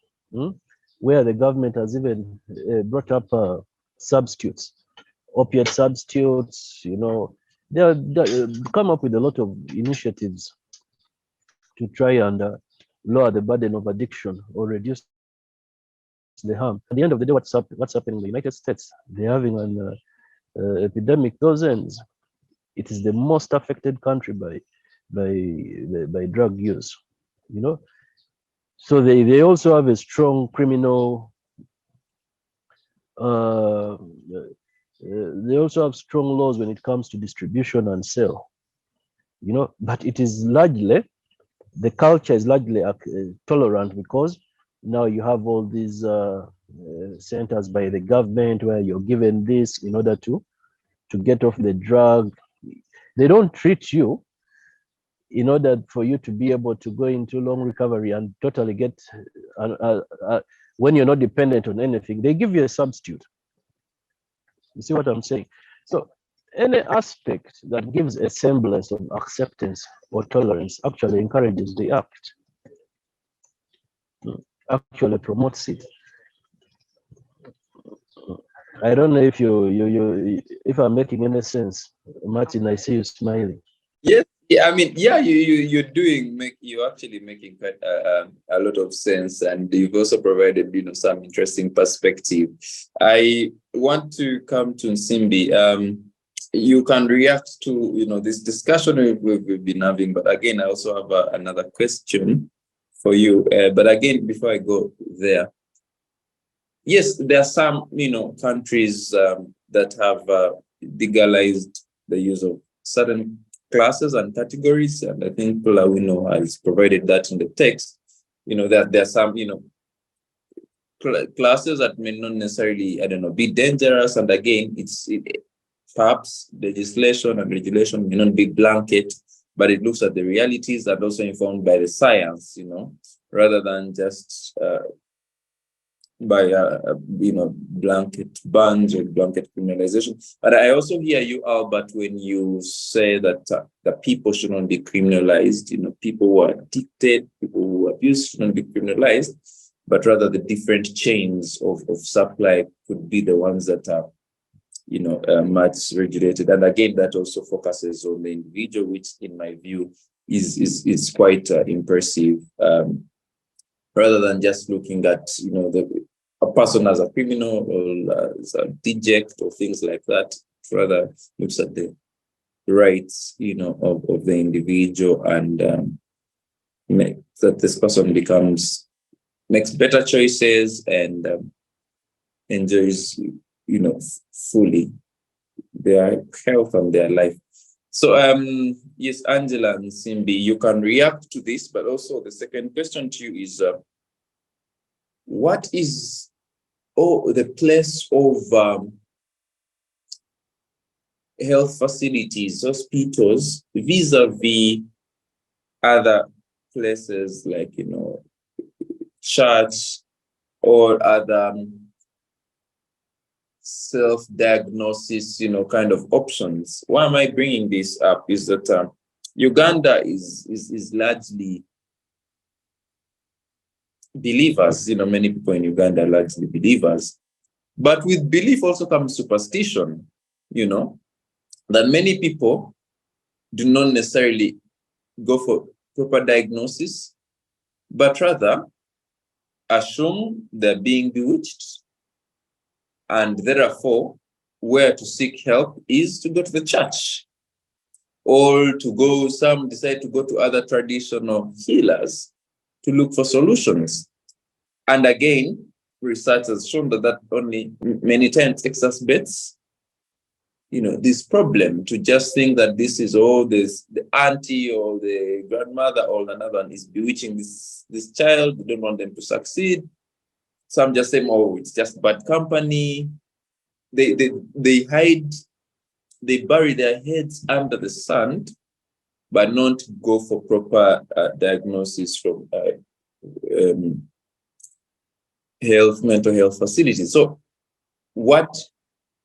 where the government has even brought up substitutes, opiate substitutes. They come up with a lot of initiatives to try and lower the burden of addiction or reduce the harm. At the end of the day, what's happening in the United States? They're having an epidemic. Those ends. It is the most affected country by drug use. So they also have a strong criminal. They also have strong laws when it comes to distribution and sale. But it is largely, the culture is largely tolerant, because now you have all these centers by the government where you're given this in order to get off the drug. They don't treat you in order for you to be able to go into long recovery and totally get, when you're not dependent on anything, they give you a substitute. You see what I'm saying? So any aspect that gives a semblance of acceptance or tolerance actually encourages the act, actually promotes it. I don't know if if I'm making any sense. Martin, I see you smiling.
Yes, yeah, I mean, yeah, you're actually making quite a lot of sense, and you've also provided, some interesting perspective. I want to come to Nsimbi. You can react to, this discussion we've been having, but again, I also have another question for you. But again, before I go there, yes, there are some, countries that have legalized the use of certain classes and categories, and I think Palawino has provided that in the text. That there are some, classes that may not necessarily, be dangerous, and again, perhaps legislation and regulation may not be blanket, but it looks at the realities and also informed by the science, rather than just by blanket bans or blanket criminalization. But I also hear you, Albert, when you say that that people should not be criminalized. People who are addicted, people who abuse should not be criminalized, but rather the different chains of supply could be the ones that are much regulated. And again, that also focuses on the individual, which in my view is quite impressive. Rather than just looking at a person as a criminal or as a deject or things like that, rather looks at the rights of the individual, and that this person makes better choices and enjoys fully their health and their life. So yes, Angela and Nsimbi, you can react to this, but also the second question to you is what is the place of health facilities, hospitals, vis-a-vis other places like church or other self-diagnosis, kind of options? Why am I bringing this up is that Uganda is largely believers. Many people in Uganda are largely believers, but with belief also comes superstition. That many people do not necessarily go for proper diagnosis, but rather assume they're being bewitched, and therefore where to seek help is to go to the church, or some decide to go to other traditional healers to look for solutions. And again, research has shown that only many times exacerbates this problem, to just think that this is the auntie or the grandmother or another one is bewitching this child. We don't want them to succeed. Some just say, oh, it's just bad company. They hide, they bury their heads under the sand, but not go for proper diagnosis from mental health facilities. So what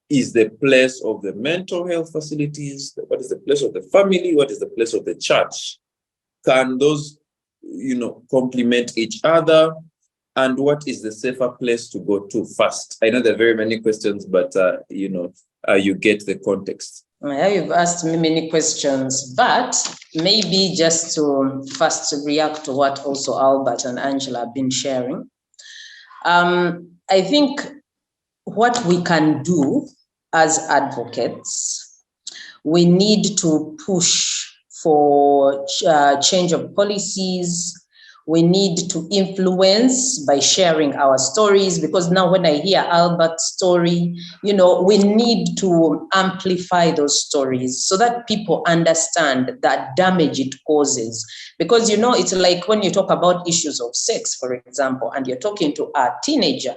is the place of the mental health facilities? What is the place of the family? What is the place of the church? Can those, complement each other? And what is the safer place to go to first? I know there are very many questions, but, you get the context.
Yeah, you've asked me many questions, but maybe just to first react to what also Albert and Angela have been sharing. I think what we can do as advocates, we need to push for change of policies. We need to influence by sharing our stories, because now when I hear Albert's story, we need to amplify those stories so that people understand that damage it causes. Because, it's like when you talk about issues of sex, for example, and you're talking to a teenager,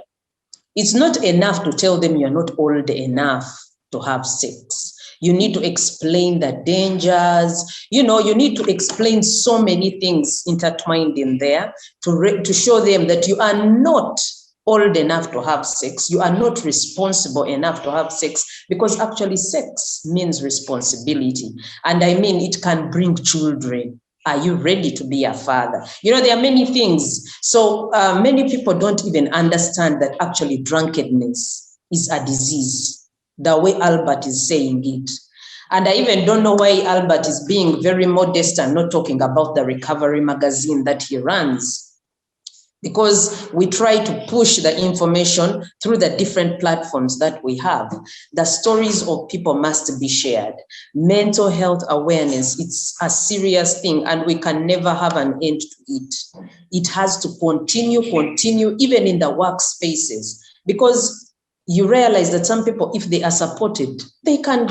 it's not enough to tell them you're not old enough to have sex. You need to explain the dangers. You need to explain so many things intertwined in there to show them that you are not old enough to have sex. You are not responsible enough to have sex, because actually sex means responsibility. And I mean, it can bring children. Are you ready to be a father? There are many things. So many people don't even understand that actually drunkenness is a disease, the way Albert is saying it. And I even don't know why Albert is being very modest and not talking about the recovery magazine that he runs. Because we try to push the information through the different platforms that we have. The stories of people must be shared. Mental health awareness, it's a serious thing, and we can never have an end to it. It has to continue, even in the workspaces, because you realize that some people, if they are supported, they can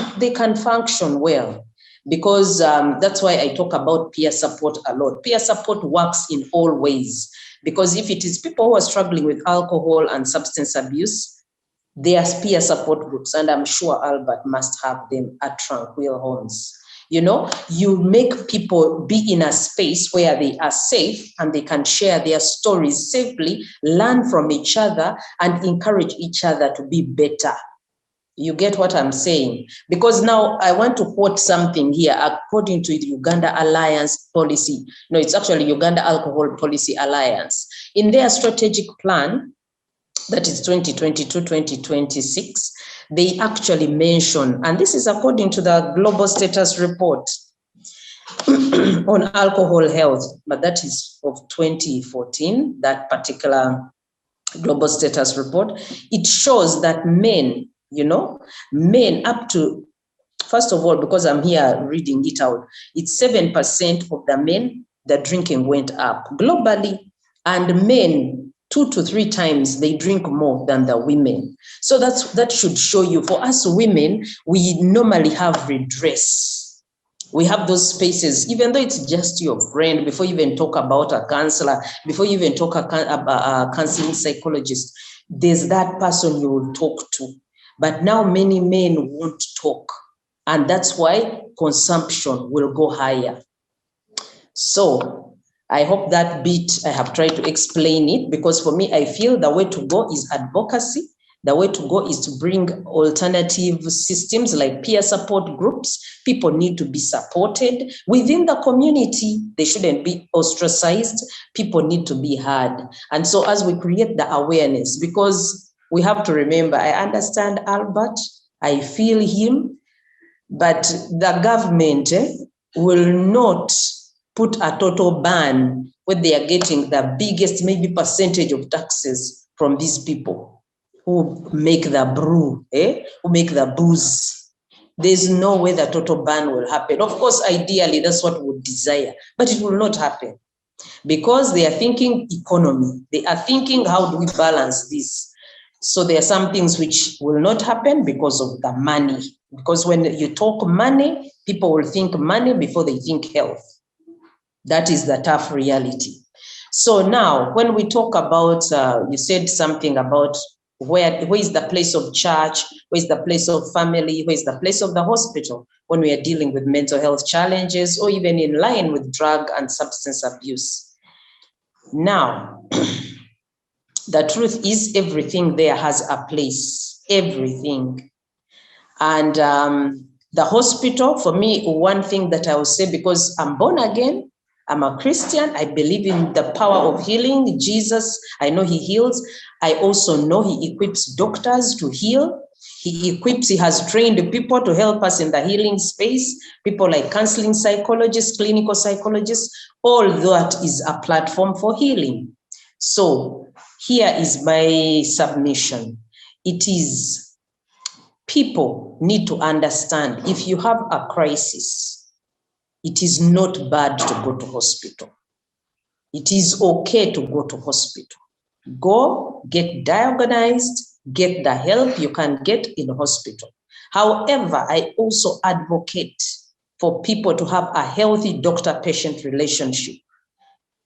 function well. Because that's why I talk about peer support a lot. Peer support works in all ways. Because if it is people who are struggling with alcohol and substance abuse, there are peer support groups, and I'm sure Albert must have them at Tranquil Homes. You know, you make people be in a space where they are safe and they can share their stories safely, learn from each other, and encourage each other to be better. You get what I'm saying? Because now I want to quote something here according to the Uganda Alliance policy. No, it's actually Uganda Alcohol Policy Alliance. In their strategic plan, that is 2022-2026, they actually mention, and this is according to the Global Status Report on alcohol health, but that is of 2014, that particular Global Status Report. It shows that men, men up to, first of all, because I'm here reading it out, it's 7% of the men, the drinking went up globally, and men 2 to 3 times they drink more than the women. So that should show you, for us women, we normally have redress. We have those spaces, even though it's just your friend, before you even talk about a counselor, before you even talk about a counseling psychologist, there's that person you will talk to. But now many men won't talk, and that's why consumption will go higher. So I hope that bit I have tried to explain it, because for me, I feel the way to go is advocacy. The way to go is to bring alternative systems like peer support groups. People need to be supported within the community. They shouldn't be ostracized. People need to be heard. And so as we create the awareness, because we have to remember, I understand Albert, I feel him, but the government will not put a total ban when they are getting the biggest maybe percentage of taxes from these people who make the brew, who make the booze. There's no way the total ban will happen. Of course, ideally, that's what we would desire, but it will not happen, because they are thinking economy. They are thinking, how do we balance this? So there are some things which will not happen because of the money. Because when you talk money, people will think money before they think health. That is the tough reality. So now, when we talk about, you said something about where is the place of church, where is the place of family, where is the place of the hospital when we are dealing with mental health challenges, or even in line with drug and substance abuse. Now, the truth is everything there has a place, everything. And the hospital, for me, one thing that I will say, because I'm born again, I'm a Christian, I believe in the power of healing. Jesus, I know he heals. I also know he equips doctors to heal. He has trained people to help us in the healing space, people like counseling psychologists, clinical psychologists. All that is a platform for healing. So here is my submission. It is, people need to understand, if you have a crisis, it is not bad to go to hospital. It is okay to go to hospital. Go, get diagnosed, get the help you can get in hospital. However, I also advocate for people to have a healthy doctor-patient relationship.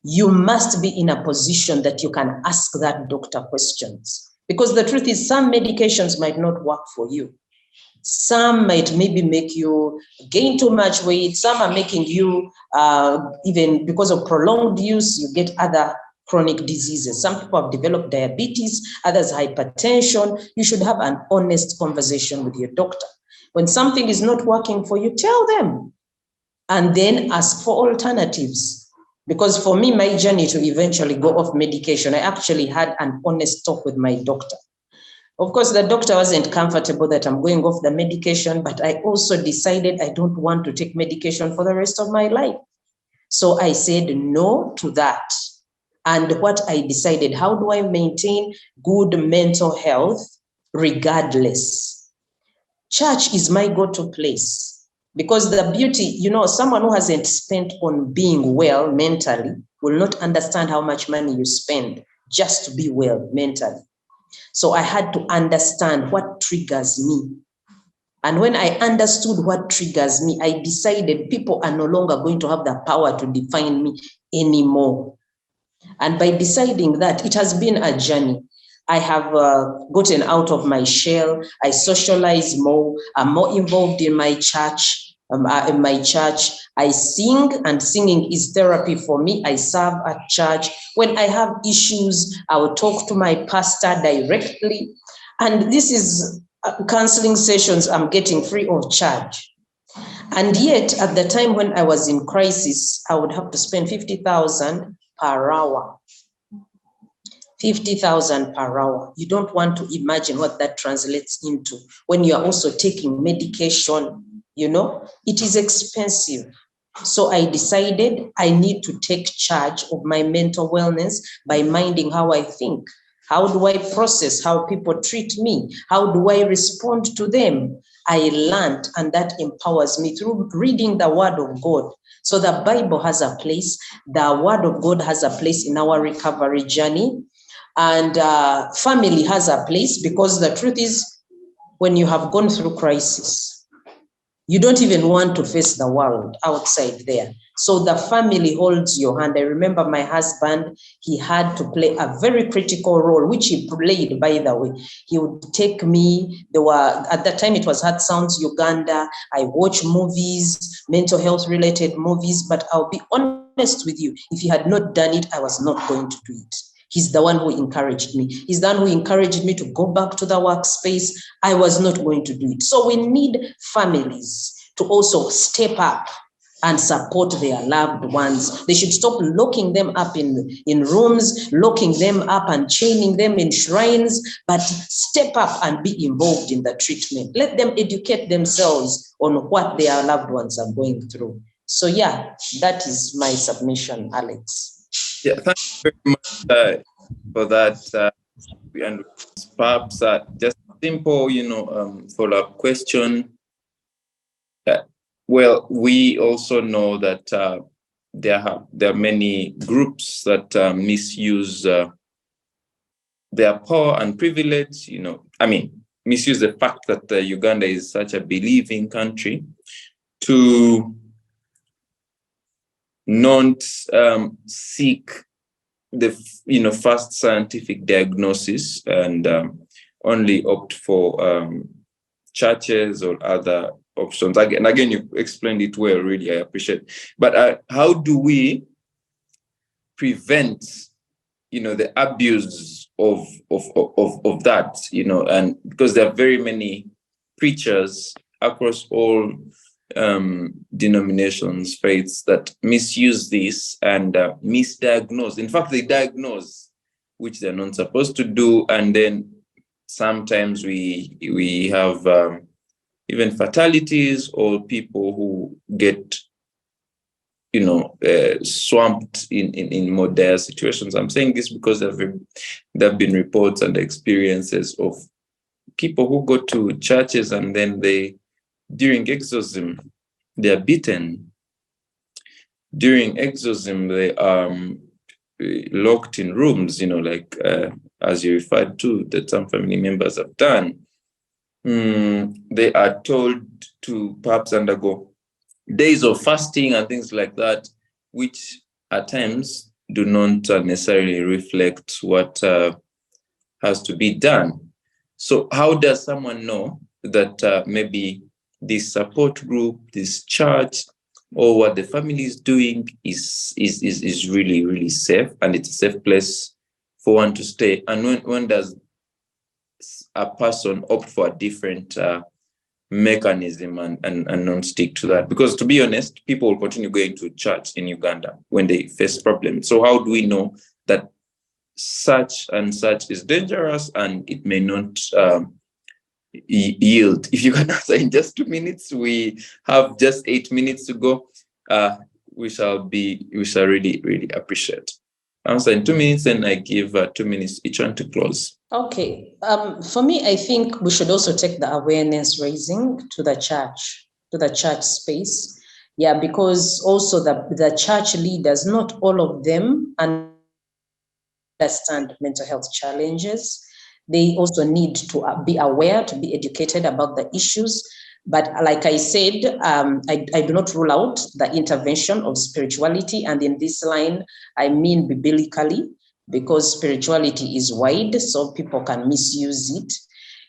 You must be in a position that you can ask that doctor questions. Because the truth is, some medications might not work for you. Some might maybe make you gain too much weight. Some are making you, even because of prolonged use, you get other chronic diseases. Some people have developed diabetes, others hypertension. You should have an honest conversation with your doctor. When something is not working for you, tell them, and then ask for alternatives. Because for me, my journey to eventually go off medication, I actually had an honest talk with my doctor. Of course, the doctor wasn't comfortable that I'm going off the medication, but I also decided I don't want to take medication for the rest of my life. So I said no to that. And what I decided, how do I maintain good mental health regardless? Church is my go-to place, because the beauty, you know, someone who hasn't spent on being well mentally will not understand how much money you spend just to be well mentally. So I had to understand what triggers me. And when I understood what triggers me, I decided people are no longer going to have the power to define me anymore. And by deciding that, it has been a journey. I have gotten out of my shell. I socialize more. I'm more involved in my church. I sing, and singing is therapy for me. I serve at church. When I have issues, I will talk to my pastor directly. And this is counseling sessions I'm getting free of charge. And yet, at the time when I was in crisis, I would have to spend 50,000 per hour. 50,000 per hour. You don't want to imagine what that translates into when you are also taking medication. You know, it is expensive. So I decided I need to take charge of my mental wellness by minding how I think. How do I process how people treat me? How do I respond to them? I learned, and that empowers me through reading the Word of God. So the Bible has a place. The Word of God has a place in our recovery journey. And family has a place, because the truth is, when you have gone through crisis, you don't even want to face the world outside there. So the family holds your hand. I remember my husband, he had to play a very critical role, which he played, by the way. He would take me, at that time it was Heart Sounds Uganda. I watch movies, mental health related movies, but I'll be honest with you, if he had not done it, I was not going to do it. He's the one who encouraged me. He's the one who encouraged me to go back to the workspace. I was not going to do it. So we need families to also step up and support their loved ones. They should stop locking them up in rooms, locking them up and chaining them in shrines, but step up and be involved in the treatment. Let them educate themselves on what their loved ones are going through. So yeah, that is my submission, Alex.
Yeah, thank you very much for that. And perhaps just simple, follow-up question. Well, we also know that there are many groups that misuse their power and privilege. Misuse the fact that Uganda is such a believing country to not seek the first scientific diagnosis and only opt for churches or other options. Again, you explained it well, really, I appreciate. But how do we prevent, the abuse of that, and because there are very many preachers across all denominations, faiths, that misuse this and misdiagnose. In fact, they diagnose, which they're not supposed to do, and then sometimes we have even fatalities or people who get swamped in more dire situations. I'm saying this because there have been reports and experiences of people who go to churches and then during exorcism, they are beaten. During exorcism, they are locked in rooms, as you referred to, that some family members have done. They are told to perhaps undergo days of fasting and things like that, which at times do not necessarily reflect what has to be done. So how does someone know that maybe this support group, this church, or what the family is doing is really, really safe, and it's a safe place for one to stay? And when does a person opt for a different mechanism and not stick to that? Because to be honest, people will continue going to church in Uganda when they face problems. So how do we know that such and such is dangerous and it may not yield. If you can answer in just 2 minutes, we have just 8 minutes to go. We shall really appreciate. Answer in 2 minutes, and I give 2 minutes each one to close.
Okay. For me, I think we should also take the awareness raising to the church space. Yeah, because also the church leaders, not all of them understand mental health challenges. They also need to be aware, to be educated about the issues. But like I said, I do not rule out the intervention of spirituality. And in this line, I mean biblically, because spirituality is wide, so people can misuse it.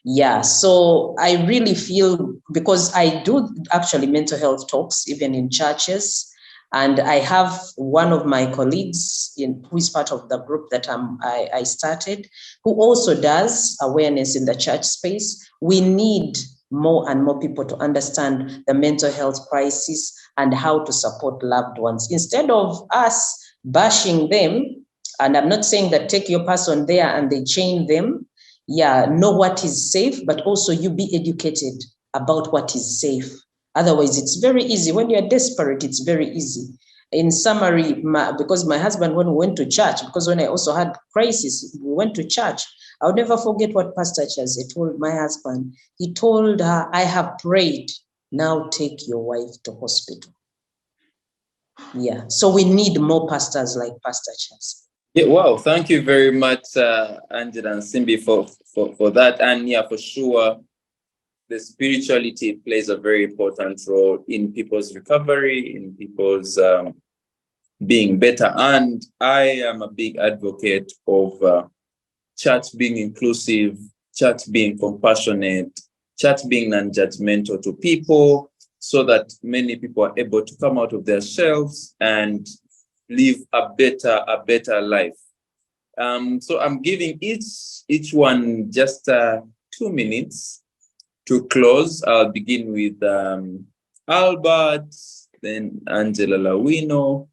Yeah, so I really feel, because I do actually mental health talks, even in churches. And I have one of my colleagues who is part of the group that I started, who also does awareness in the church space. We need more and more people to understand the mental health crisis and how to support loved ones. Instead of us bashing them, and I'm not saying that take your person there and they chain them. Yeah, know what is safe, but also you be educated about what is safe. Otherwise, it's very easy. When you're desperate, it's very easy. In summary, because my husband, when we went to church, because when I also had crisis, we went to church. I'll never forget what Pastor Chaze told my husband. He told her, I have prayed, now take your wife to hospital. Yeah, so we need more pastors like Pastor Chaze.
Yeah, wow, thank you very much, Angela and Simbi, for that. And yeah, for sure, the spirituality plays a very important role in people's recovery, in people's being better. And I am a big advocate of church being inclusive, church being compassionate, church being non-judgmental to people, so that many people are able to come out of their shells and live a better life. So I'm giving each one just 2 minutes to close. I'll begin with Albert, then Angela Lawino,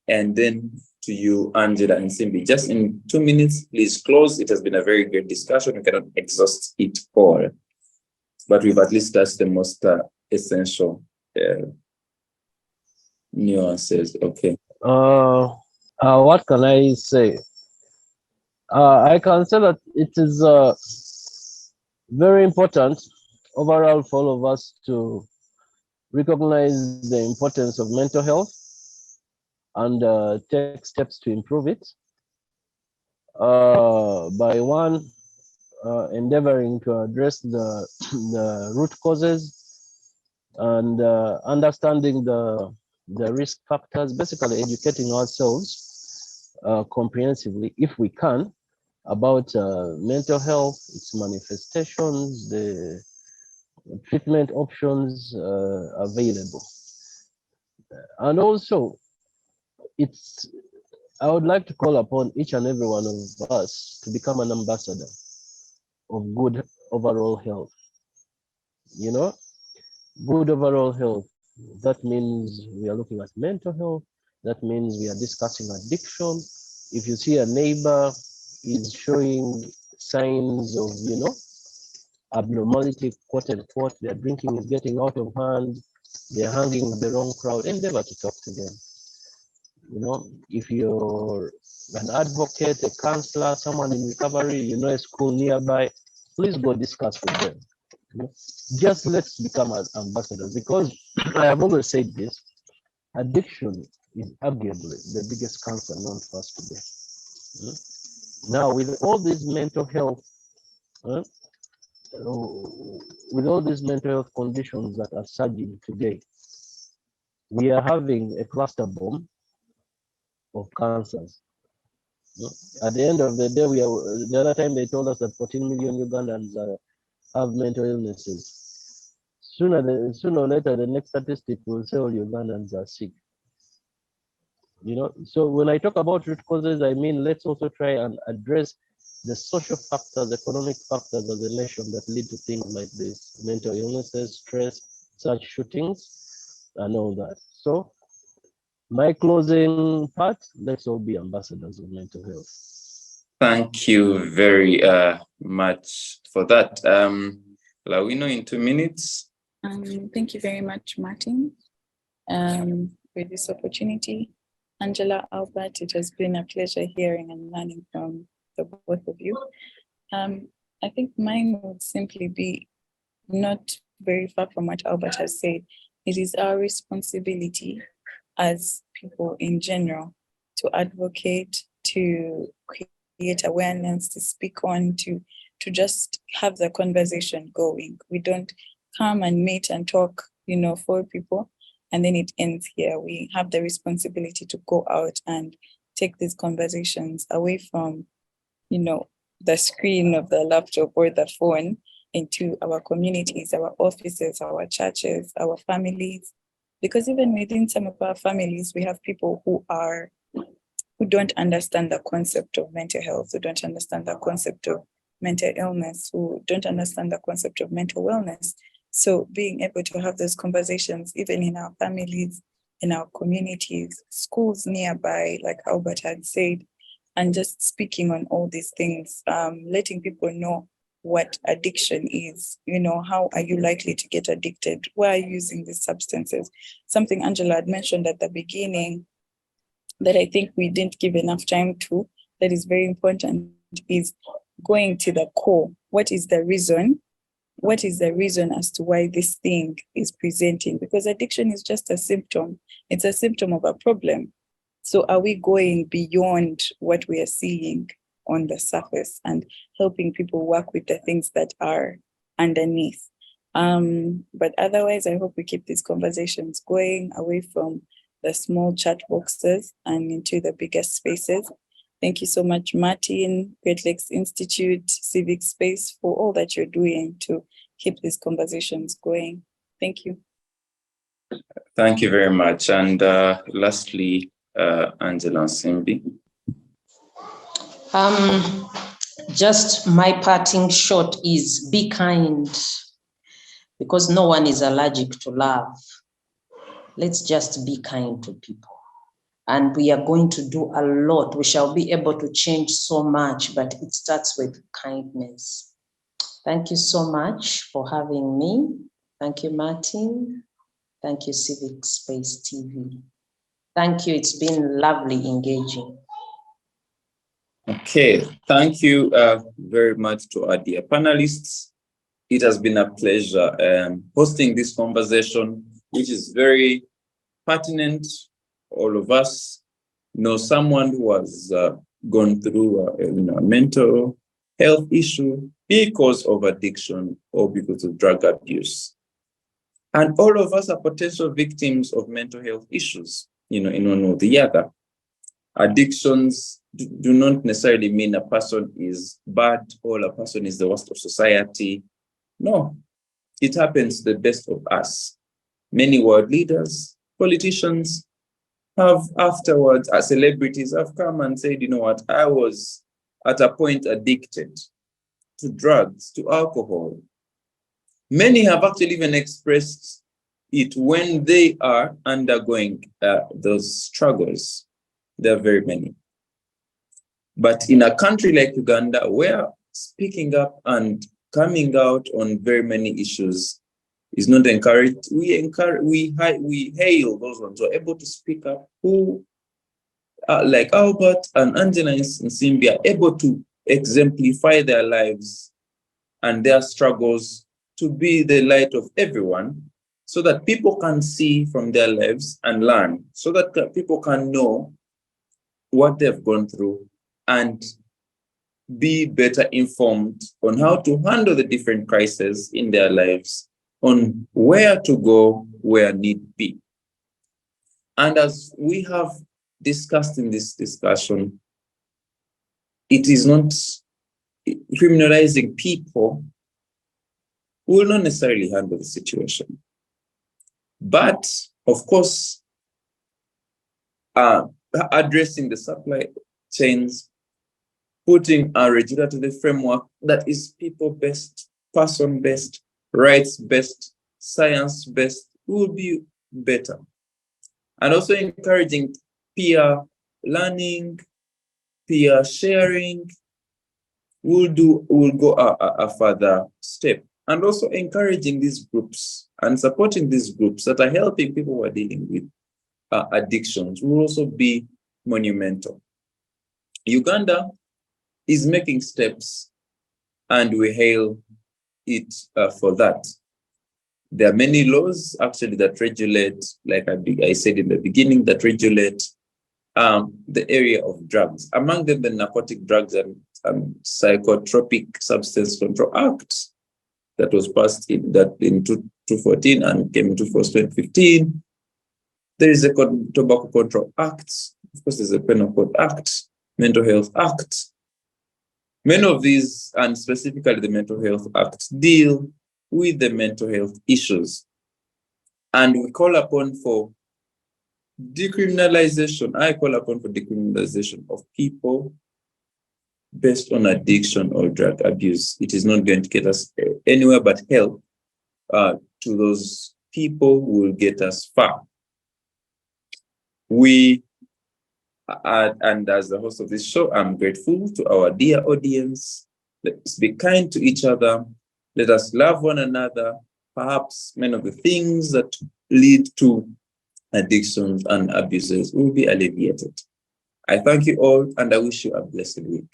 and then to you, Angela and Simbi. Just in 2 minutes, please close. It has been a very great discussion. We cannot exhaust it all, but we've at least touched the most essential nuances. Okay.
What can I say? I can say that it is very important overall for all of us to recognize the importance of mental health and take steps to improve it by one, endeavoring to address the root causes and understanding the risk factors, basically educating ourselves comprehensively, if we can, about mental health, its manifestations, the treatment options available. And also, I would like to call upon each and every one of us to become an ambassador of good overall health. You know, good overall health. That means we are looking at mental health. That means we are discussing addiction. If you see a neighbor is showing signs of, abnormality, quote unquote, their drinking is getting out of hand, they're hanging with the wrong crowd, endeavor to talk to them. If you're an advocate, a counselor, someone in recovery, a school nearby, please go discuss with them. Just let's become ambassadors, because I have always said this: addiction is arguably the biggest cancer known to us today. Now, with all these mental health, conditions that are surging today, we are having a cluster bomb of cancers. At the end of the day, the other time they told us that 14 million Ugandans have mental illnesses. Sooner or later, the next statistic will say all Ugandans are sick. So when I talk about root causes, I mean, let's also try and address the social factors, economic factors of the nation that lead to things like this: mental illnesses, stress, such shootings, and all that. So my closing part: let's all be ambassadors of mental health.
Thank you very much for that. Lawino, in 2 minutes.
Thank you very much, Martin, for this opportunity. Angela, Albert, it has been a pleasure hearing and learning from the both of you. I think mine would simply be not very far from what Albert has said. It is our responsibility as people in general to advocate, to create awareness, to speak on, to just have the conversation going. We don't come and meet and talk, for people, and then it ends here. We have the responsibility to go out and take these conversations away from, the screen of the laptop or the phone into our communities, our offices, our churches, our families. Because even within some of our families, we have people who don't understand the concept of mental health, who don't understand the concept of mental illness, who don't understand the concept of mental wellness. So being able to have those conversations, even in our families, in our communities, schools nearby, like Albert had said, and just speaking on all these things, letting people know what addiction is, how are you likely to get addicted? Why are you using these substances? Something Angela had mentioned at the beginning that I think we didn't give enough time to, that is very important, is going to the core. What is the reason? What is the reason as to why this thing is presenting? Because addiction is just a symptom. It's a symptom of a problem. So are we going beyond what we are seeing on the surface and helping people work with the things that are underneath? But otherwise, I hope we keep these conversations going away from the small chat boxes and into the bigger spaces. Thank you so much, Martin, Great Lakes Institute, Civic Space, for all that you're doing to keep these conversations going. Thank you.
Thank you very much. And lastly, Angela Simbi.
Just my parting shot is be kind, because no one is allergic to love. Let's just be kind to people. And we are going to do a lot. We shall be able to change so much, but it starts with kindness. Thank you so much for having me. Thank you, Martin. Thank you, Civic Space TV. Thank you. It's been lovely engaging.
Okay, thank you very much to our dear panelists. It has been a pleasure hosting this conversation, which is very pertinent. All of us know someone who has gone through a mental health issue because of addiction or because of drug abuse. And all of us are potential victims of mental health issues, in one or the other. Addictions do not necessarily mean a person is bad or a person is the worst of society. No, it happens to the best of us. Many world leaders, politicians have afterwards, as celebrities, have come and said, you know what, I was at a point addicted to drugs, to alcohol. Many have actually even expressed it when they are undergoing those struggles. There are very many. But in a country like Uganda, where speaking up and coming out on very many issues is not encouraged, we hail those ones who are able to speak up, who like Albert and Angela and Simbi are able to exemplify their lives and their struggles to be the light of everyone, so that people can see from their lives and learn, so that people can know what they've gone through and be better informed on how to handle the different crises in their lives, on where to go, where need be. And as we have discussed in this discussion, it is not criminalizing people will not necessarily handle the situation. But of course, addressing the supply chains, putting a regulatory framework that is people-based, person-based, rights-based, science-based will be better. And also encouraging peer learning, peer sharing, we'll go a further step, and also encouraging these groups and supporting these groups that are helping people who are dealing with addictions will also be monumental. Uganda is making steps, and we hail it for that. There are many laws actually that regulate, like I said in the beginning, that regulate the area of drugs. Among them, the Narcotic Drugs and Psychotropic Substance Control Act that was passed in 2014 and came into force 2015. There is a Tobacco Control Act. Of course, there's a Penal Code Act, Mental Health Act. Many of these, and specifically the Mental Health Act, deal with the mental health issues. And we call upon for decriminalization. I call upon for decriminalization of people based on addiction or drug abuse. It is not going to get us anywhere but help to those people who will get us far. And as the host of this show, I'm grateful to our dear audience. Let's be kind to each other. Let us love one another. Perhaps many of the things that lead to addictions and abuses will be alleviated. I thank you all, and I wish you a blessed week.